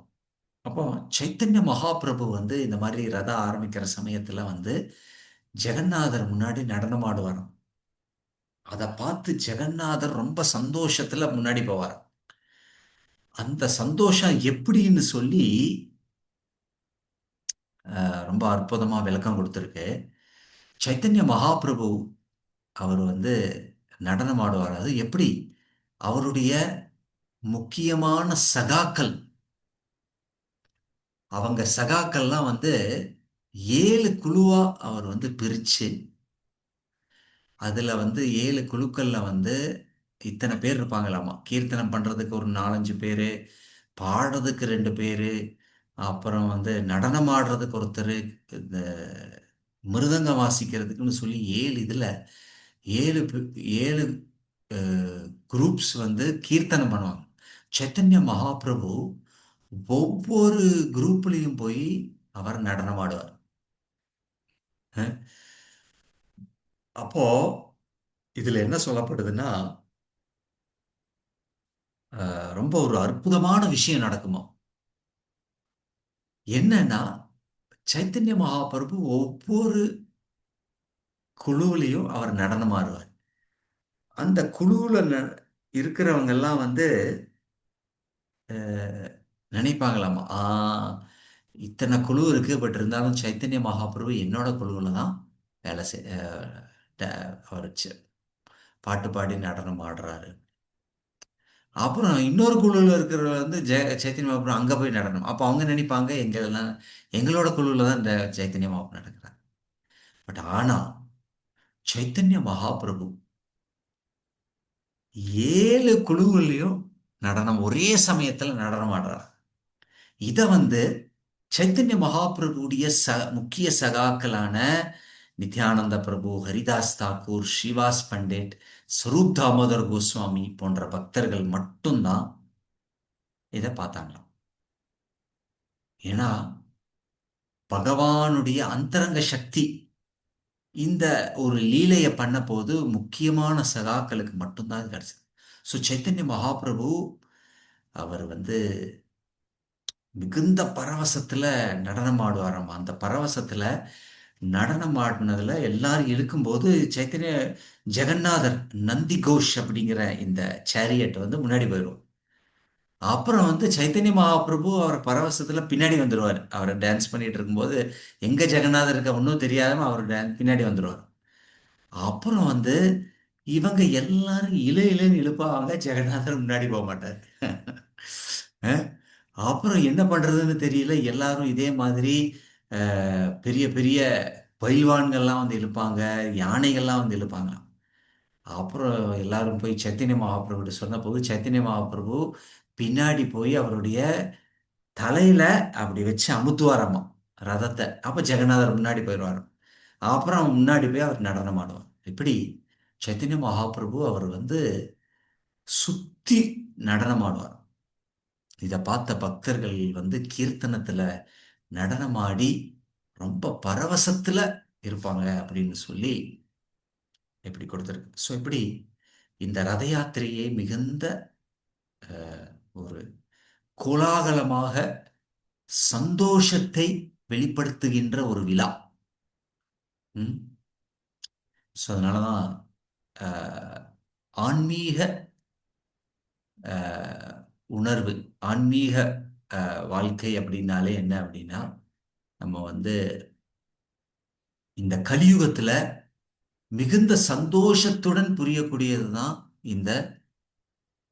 அப்போ சைத்தன்ய மகாபிரபு வந்து இந்த மாதிரி ரதம் ஆரம்பிக்கிற சமயத்துல வந்து ஜெகநாதர் முன்னாடி நடனம் ஆடுவாராம். அதை பார்த்து ஜெகநாதர் ரொம்ப சந்தோஷத்துல முன்னாடி போவாராம். அந்த சந்தோஷம் எப்படின்னு சொல்லி ரொம்ப அற்புதமா விளக்கம் கொடுத்துருக்கு. சைத்தன்ய மகாபிரபு அவர் வந்து நடனம் ஆடுவார். அது எப்படி, அவருடைய முக்கியமான சகாக்கள், அவங்க சகாக்கள்லாம் வந்து 7 குழுவா அவர் வந்து பிரிச்சு, அதுல வந்து 7 குழுக்கள்ல வந்து இத்தனை பேர் இருப்பாங்களாமா. கீர்த்தனம் பண்றதுக்கு ஒரு 4 5 பேரு, பாடுறதுக்கு 2 பேரு, அப்புறம் வந்து நடனம் ஆடுறதுக்கு ஒருத்தர், இந்த மிருதங்கம் வாசிக்கிறதுக்குன்னு சொல்லி 7 இதுல 7 7 குரூப்ஸ் வந்து கீர்த்தனம் பண்ணுவாங்க. சைத்தன்ய மகாபிரபு ஒவ்வொரு குரூப்லயும் போய் அவர் நடனம் ஆடுவார். அஹ் அப்போ இதுல என்ன சொல்லப்படுதுன்னா, ரொம்ப ஒரு அற்புதமான விஷயம் நடக்குமா. என்னன்னா, சைத்தன்ய மகாபிரபு ஒவ்வொரு குழுவிலையும் அவர் நடனமாடுவார். அந்த குழுவுல இருக்கிறவங்க எல்லாம் வந்து அஹ், நினைப்பாங்களாமா, இத்தனை குழு இருக்கு, பட் இருந்தாலும் சைத்தன்ய மகாபிரபு என்னோட குழுவில் தான் வேலை அவர் பாட்டு பாடி நடனம் ஆடுறாரு. அப்புறம் இன்னொரு குழுவில் இருக்கிறவர் வந்து சைத்தன்ய மகாபிரபு அங்கே போய் நடனம். அப்போ அவங்க நினைப்பாங்க, எங்களோட குழுவில் தான் இந்த சைத்தன்ய மகாபிரபு நடக்கிறார். பட் ஆனா சைத்தன்ய மகாபிரபு 7 குழுவுலையும் நடனம் ஒரே சமயத்துல நடனம் ஆடுறார். இத வந்து சைத்தன்ய மகாபிரபுடைய முக்கிய சகாக்களான நித்யானந்த பிரபு, ஹரிதாஸ் தாக்கூர், ஸ்ரீவாஸ் பண்டிட், ஸ்வரூப் தாமோதர் கோஸ்வாமி போன்ற பக்தர்கள் மட்டும்தான் இதை பார்த்தாங்களாம். ஏன்னா பகவானுடைய அந்தரங்க சக்தி இந்த ஒரு லீலையை பண்ண போது முக்கியமான சகாக்களுக்கு மட்டும்தான் இது கிடைச்சது. ஸோ சைத்தன்ய மகாபிரபு அவர் வந்து மிகுந்த பரவசத்துல நடனம் ஆடுவாராம். அந்த பரவசத்துல நடனம் ஆடினதுல எல்லாரும் இருக்கும்போது சைத்தன்ய ஜெகநாதர் நந்தி கோஷ் அப்படிங்கிற இந்த சேரியட் வந்து முன்னாடி போயிடும். அப்புறம் வந்து சைத்தன்ய மகாபிரபு அவர் பரவசத்துல பின்னாடி வந்துடுவார். அவர் டான்ஸ் பண்ணிட்டு இருக்கும்போது எங்க ஜெகநாதர் இருக்க ஒன்றும் தெரியாம அவர் பின்னாடி வந்துடுவார். அப்புறம் வந்து இவங்க எல்லாரும் இலைன்னு இழுப்பாங்க, ஜெகநாதர் முன்னாடி போக மாட்டார். அஹ் அப்புறம் என்ன பண்றதுன்னு தெரியல. எல்லாரும் இதே மாதிரி பெரிய பெரிய பயில்வான்கள்லாம் வந்து இழுப்பாங்க, யானைகள்லாம் வந்து இழுப்பாங்க. அப்புறம் எல்லாரும் போய் சைத்தன்ய மகாபிரபுட்ட சொன்னபோது சைத்தன்ய மகாபிரபு பின்னாடி போய் அவருடைய தலையில அப்படி வச்சு அமுத்துவாராமா ரதத்தை. அப்ப ஜெகநாதர் முன்னாடி போயிடுவார். அப்புறம் முன்னாடி போய் அவர் நடனம் ஆடுவார். இப்படி சைத்தன்ய மகாபிரபு அவர் வந்து சுத்தி நடனம் ஆடுவார். இதை பார்த்த பக்தர்கள் வந்து கீர்த்தனத்துல நடனமாடி ரொம்ப பரவசத்துல இருப்பாங்க அப்படின்னு சொல்லி எப்படி கொடுத்துருக்கு. ஸோ இப்படி இந்த ரத யாத்திரையை மிகுந்த ஒரு கோலாகலமாக சந்தோஷத்தை வெளிப்படுத்துகின்ற ஒரு விழா. ஸோ அதனாலதான் அஹ், ஆன்மீக அஹ், உணர்வு, ஆன்மீக வாழ்க்கை அப்படின்னாலே என்ன அப்படின்னா, நம்ம வந்து இந்த கலியுகத்துல மிகுந்த சந்தோஷத்துடன் புரியக்கூடியதுதான் இந்த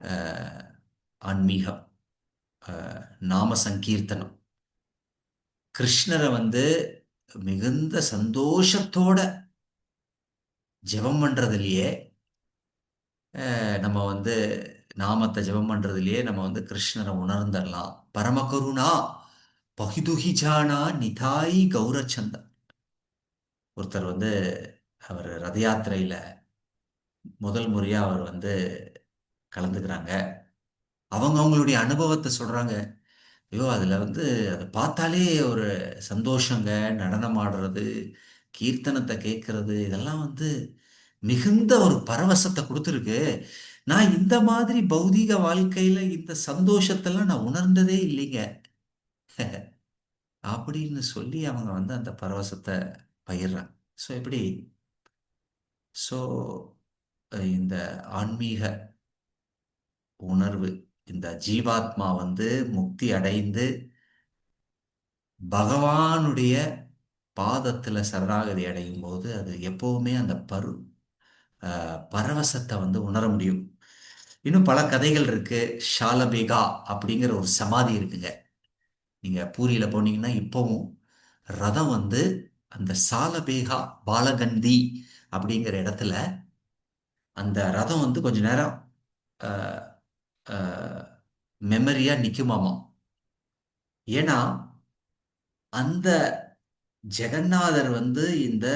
அஹ், ஆன்மீகம், நாம சங்கீர்த்தனம். கிருஷ்ணரை வந்து மிகுந்த சந்தோஷத்தோட ஜெபம் பண்றதுலயே நம்ம வந்து நாமத்தை ஜெபம் பண்றதுலயே நம்ம வந்து கிருஷ்ணரை உணர்ந்துடலாம். பரமகருணா பகிதுகி ஜானா நிதாய் கௌரச்சந்தன். ஒருத்தர் வந்து அவர் ரத யாத்திரையில முதல் முறையா அவர் வந்து கலந்துக்கிறாங்க. அவங்க அவங்களுடைய அனுபவத்தை சொல்றாங்க. ஐயோ அதுல வந்து அதை பார்த்தாலே ஒரு சந்தோஷங்க, நடனம் ஆடுறது, கீர்த்தனத்தை கேட்கறது, இதெல்லாம் வந்து மிகுந்த ஒரு பரவசத்தை கொடுத்துருக்கு. நான் இந்த மாதிரி பௌதீக வாழ்க்கையில இந்த சந்தோஷத்தெல்லாம் நான் உணர்ந்ததே இல்லைங்க அப்படின்னு சொல்லி அவங்க வந்து அந்த பரவசத்தை பகிர்றாங்க. ஸோ எப்படி, ஸோ இந்த ஆன்மீக உணர்வு, இந்த ஜீவாத்மா வந்து முக்தி அடைந்து பகவானுடைய பாதத்துல சரணாகதி அடையும் போது அது எப்பவுமே அந்த பரவசத்தை வந்து உணர முடியும். இன்னும் பல கதைகள் இருக்கு. ஷாலபேகா அப்படிங்கிற ஒரு சமாதி இருக்குங்க. நீங்க பூரியில போனீங்கன்னா இப்பவும் ரதம் வந்து அந்த சாலபேகா பாலகந்தி அப்படிங்கிற இடத்துல அந்த ரதம் வந்து கொஞ்ச நேரம் மெமரியா நிக்குமாமா. ஏன்னா அந்த ஜெகநாதர் வந்து இந்த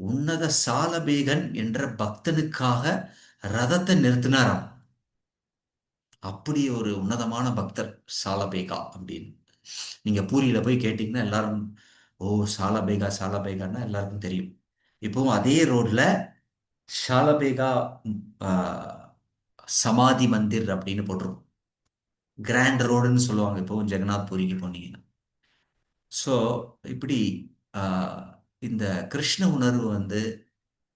உன்னத சாலபேகன் என்ற பக்தனுக்காக ரதத்தை நிறுத்தினாராம். அப்படி ஒரு உன்னதமான பக்தர் சாலபேகா அப்படின்னு. நீங்க பூரியில போய் கேட்டீங்கன்னா எல்லாரும், ஓ சாலபேகா சாலபேகான்னா எல்லாருக்கும் தெரியும். இப்பவும் அதே ரோட்ல ஷாலபேகா சமாதி மந்திர் அப்படின்னு போட்டிருக்கும். கிராண்ட் ரோடுன்னு சொல்லுவாங்க இப்போ ஜெகநாத் பூரிக்கு போனீங்கன்னா. ஸோ இப்படி ஆஹ், இந்த கிருஷ்ண உணர்வு வந்து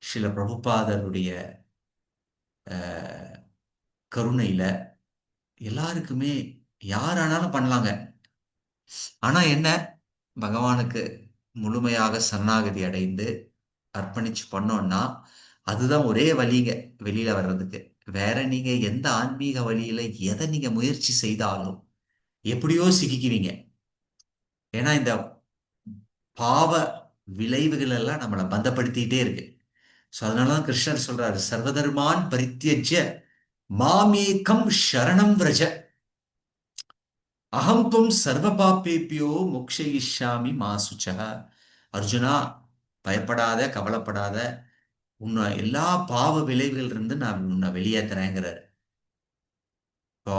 சில பிரபுபாதருடைய ஆஹ், கருணையில எல்லாருக்குமே யாரானாலும் பண்ணலாங்க. ஆனா என்ன, பகவானுக்கு முழுமையாக சரணாகதி அடைந்து அர்ப்பணிச்சு பண்ணோம்னா அதுதான் ஒரே வழிங்க வெளியில வர்றதுக்கு. வேற நீங்க எந்த ஆன்மீக வழியில எதை நீங்க முயற்சி செய்தாலும் எப்படியோ சிக்கிக்குவீங்க. ஏன்னா இந்த பாவ விளைவுகள் எல்லாம் நம்மளை பந்தப்படுத்திட்டே இருக்கு. ஸோ அதனாலதான் கிருஷ்ணர் சொல்றாரு, சர்வதர்மான் பரித்தியஜ்ய மாமேகம் சரணம் விரஜ அகம் துவம் சர்வ பாப்பேபியோ மோக்ஷயிஷ்யாமி மா சுச்சக. அர்ஜுனா, பயப்படாத, கவலைப்படாத, உன்னை எல்லா பாவ விளைவுகள் இருந்து நான் உன்னை வெளியேத்துறேங்கிறார். இப்போ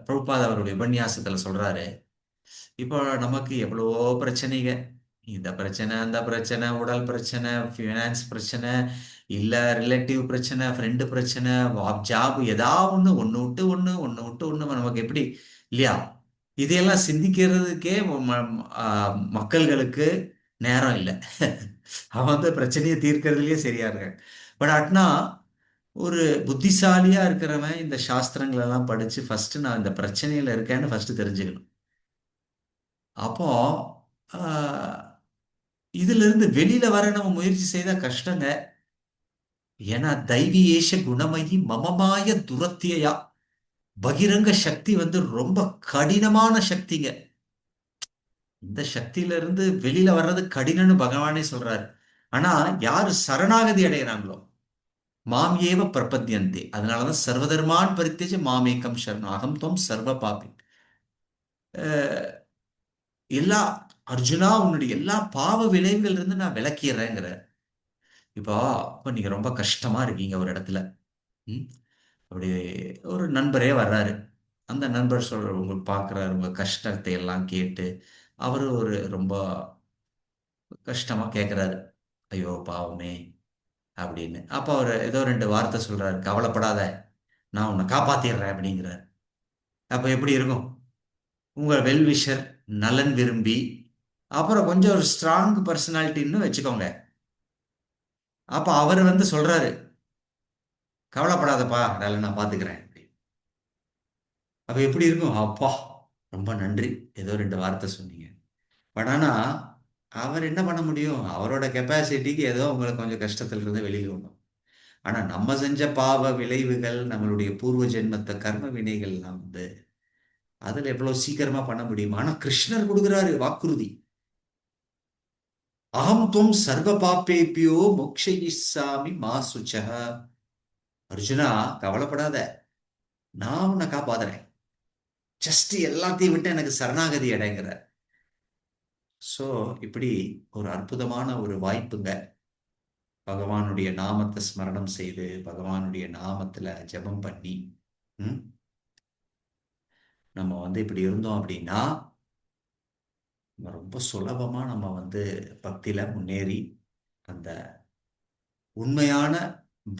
பிரபுபாத் அவருடைய உபன்யாசத்துல சொல்றாரு, இப்போ நமக்கு எவ்வளவோ பிரச்சனைங்க. இந்த பிரச்சனை, அந்த பிரச்சனை, உடல் பிரச்சனை, ஃபினான்ஸ் பிரச்சனை, இல்ல ரிலேட்டிவ் பிரச்சனை, ஃப்ரெண்டு பிரச்சனை, ஜாப், ஏதாவது ஒண்ணு ஒண்ணு விட்டு ஒண்ணு, ஒண்ணு விட்டு ஒண்ணு நமக்கு எப்படி இல்லையா? இதையெல்லாம் சிந்திக்கிறதுக்கே மக்கள்களுக்கு நேரம் இல்லை. அவன் வந்து பிரச்சனையை தீர்க்கறதுலயே சரியா இருக்காங்க. பட் அட்னா ஒரு புத்திசாலியா இருக்கிறவன் இந்த சாஸ்திரங்கள் எல்லாம் படிச்சு ஃபர்ஸ்ட் நான் இந்த பிரச்சனையில இருக்கேன்னு ஃபர்ஸ்ட் தெரிஞ்சுக்கணும். அப்போ ஆஹ், இதுல இருந்து வெளியில வர நம்ம முயற்சி செய்தா கஷ்டங்க. ஏன்னா தைவி ஏஷ குணமயி மமமாய துரத்தியா, பகிரங்க சக்தி வந்து ரொம்ப கடினமான சக்திங்க. இந்த சக்தியில இருந்து வெளியில வர்றது கடினம்னு பகவானே சொல்றாரு. ஆனா யாரு சரணாகதி அடைகிறாங்களோ மாம் ஏவ பிரபத்யந்தே, அதனாலதான் சர்வதர்மான் பரித்தேஜ மாமேகம் சரணம் அகம் துவம் சர்வ பாபி. எல்லா அர்ஜுனா, உன்னுடைய எல்லா பாவ விளைவுகள் இருந்து நான் விலக்கிடுறேங்கிற. இப்போ இப்போ நீங்க ரொம்ப கஷ்டமா இருக்கீங்க ஒரு இடத்துல. ம்? அப்படி ஒரு நண்பரே வர்றாரு. அந்த நண்பர் சொல்ற உங்களுக்கு பார்க்குறாரு, உங்க கஷ்டத்தை எல்லாம் கேட்டு அவரு ஒரு ரொம்ப கஷ்டமா கேட்குறாரு. ஐயோ பாவமே அப்படின்னு. அப்போ அவர் ஏதோ ரெண்டு வார்த்தை சொல்றாரு, கவலைப்படாத, நான் உன்னை காப்பாத்திடுறேன் அப்படிங்கிறார். அப்போ எப்படி இருக்கும்? உங்க வெல்விஷர், நலன் விரும்பி, அப்புறம் கொஞ்சம் ஒரு ஸ்ட்ராங் பர்சனாலிட்டின்னு வச்சுக்கோங்க. அப்ப அவர் வந்து சொல்றாரு, கவலைப்படாதப்பா, அதெல்லாம் நான் பாத்துக்கிறேன். அப்ப எப்படி இருக்கும்? அப்பா, ரொம்ப நன்றி, ஏதோ ரெண்டு வார்த்தை சொன்னீங்க. பட் ஆனா அவர் என்ன பண்ண முடியும்? அவரோட கெப்பாசிட்டிக்கு ஏதோ உங்களை கொஞ்சம் கஷ்டத்துல இருந்து வெளியில வரும். ஆனா நம்ம செஞ்ச பாவ விளைவுகள், நம்மளுடைய பூர்வ ஜென்மத்த கர்ம வினைகள்லாம் வந்து அதுல எவ்வளவு சீக்கிரமா பண்ண முடியும்? ஆனா கிருஷ்ணர் கொடுக்குறாரு வாக்குறுதி, அகம் துவம் சர்வ பாப்பேபியோ மோக்ஷயிஷ்யாமி மா சுச்சக. அர்ஜுனா, கவலைப்படாத, நான் உன்னை காப்பாத்துறேன். ஜஸ்ட் எல்லாத்தையும் விட்டு எனக்கு சரணாகதி அடைங்கிற. சோ இப்படி ஒரு அற்புதமான ஒரு வாய்ப்புங்க. பகவானுடைய நாமத்தை ஸ்மரணம் செய்து பகவானுடைய நாமத்துல ஜெபம் பண்ணி ம், நம்ம வந்து இப்படி இருந்தோம் அப்படின்னா நம்ம ரொம்ப சுலபமா நம்ம வந்து பக்தியில முன்னேறி அந்த உண்மையான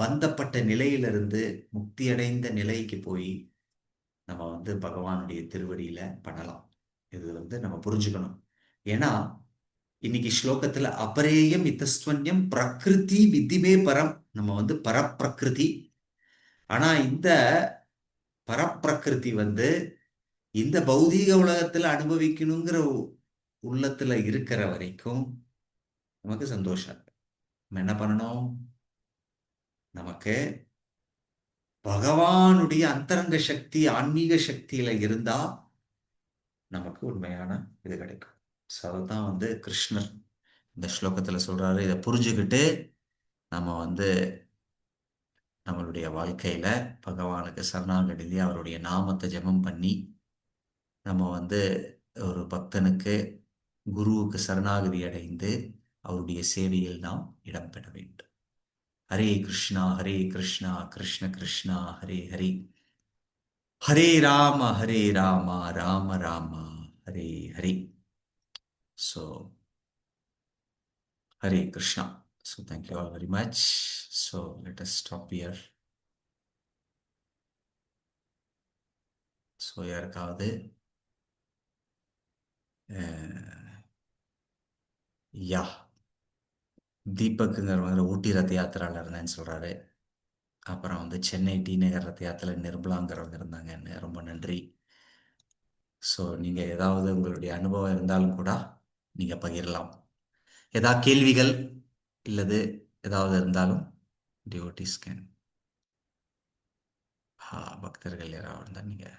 பந்தப்பட்ட நிலையிலிருந்து முக்தி அடைந்த நிலைக்கு போய் நம்ம வந்து பகவானுடைய திருவடியில பண்ணலாம். இது வந்து நம்ம புரிஞ்சுக்கணும். ஏன்னா இன்னைக்கு ஸ்லோகத்துல அபரேயம் இத்தஸ்வன்யம் பிரகிருதி வித்திமே பரம், நம்ம வந்து பரப்பிரகிருதி. ஆனா இந்த பரப்பிரகிருதி வந்து இந்த பௌதீக உலகத்துல அனுபவிக்கணுங்கிற உள்ளத்துல இருக்கிற வரைக்கும் நமக்கு சந்தோஷம். நம்ம என்ன பண்ணணும்? நமக்கு பகவானுடைய அந்தரங்க சக்தி, ஆன்மீக சக்தியில இருந்தா நமக்கு உண்மையான இது கிடைக்கும். ஸோ அதைத்தான் வந்து கிருஷ்ணர் இந்த ஸ்லோகத்துல சொல்றாரு. இதை புரிஞ்சுக்கிட்டு நம்ம வந்து நம்மளுடைய வாழ்க்கையில பகவானுக்கு சரணாகதி, அவருடைய நாமத்தை ஜெபம் பண்ணி நம்ம வந்து ஒரு பக்தனுக்கு, குருவுக்கு சரணாகதி அடைந்து அவருடைய சேவையில் நாம் இடம்பெற வேண்டும். Hare Krishna Krishna Krishna Hare Hare, Hare Rama Rama Rama Hare Hare. So Hare Krishna. So thank you all very much. So let us stop here. So யாருக்காவது யா தீபக்குங்கிறவங்க ஊட்டி ரத்த யாத்திரால இருந்தேன்னு சொல்கிறாரு. அப்புறம் வந்து சென்னை டி நகர் ரத்த யாத்திரை நிர்மலாங்கிறவங்க இருந்தாங்கன்னு ரொம்ப நன்றி. ஸோ நீங்கள் ஏதாவது உங்களுடைய அனுபவம் இருந்தாலும் கூட நீங்கள் பகிரலாம். ஏதாவது கேள்விகள் இல்லது ஏதாவது இருந்தாலும் டிவோட்டிஸ் கேன் பக்தர்கள் யாராவது இருந்தால் நீங்கள்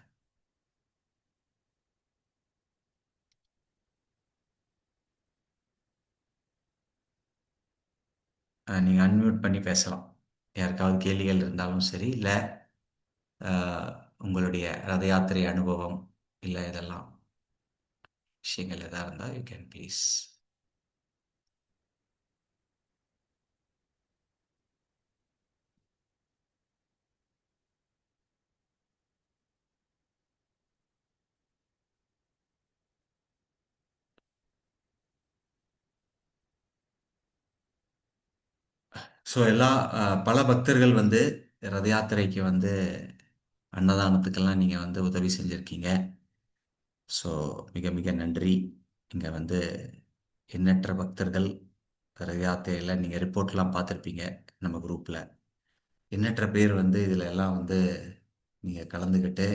நீங்கள் அன்மியூட் பண்ணி பேசலாம். யாருக்காவது கேள்விகள் இருந்தாலும் சரி, இல்லை உங்களுடைய ரத யாத்திரை அனுபவம் இல்லை இதெல்லாம் விஷயங்கள் எதாக இருந்தால் யூ கேன் ப்ளீஸ். ஸோ பல பக்தர்கள் வந்து ரத யாத்திரைக்கு வந்து அன்னதானத்துக்கெல்லாம் நீங்கள் வந்து உதவி செஞ்சுருக்கீங்க. ஸோ மிக மிக நன்றி. இங்கே வந்து எண்ணற்ற பக்தர்கள் ரத யாத்திரையில் நீங்கள் ரிப்போர்ட்லாம் பார்த்துருப்பீங்க நம்ம குரூப்பில். எண்ணற்ற பேர் வந்து இதில் எல்லாம் வந்து நீங்கள் கலந்துக்கிட்டு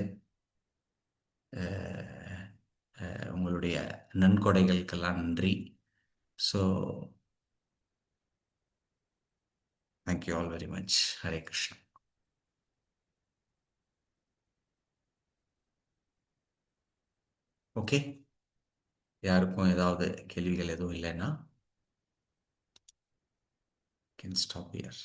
உங்களுடைய நன்கொடைகளுக்கெல்லாம் நன்றி. So thank you all very much. Hare Krishna. Okay, யாருக்கும் ஏதாவது கேள்விகள் எதுவும் இல்லைன்னா கேன் ஸ்டாப் ஹியர்.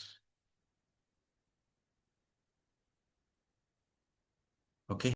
ஓகே.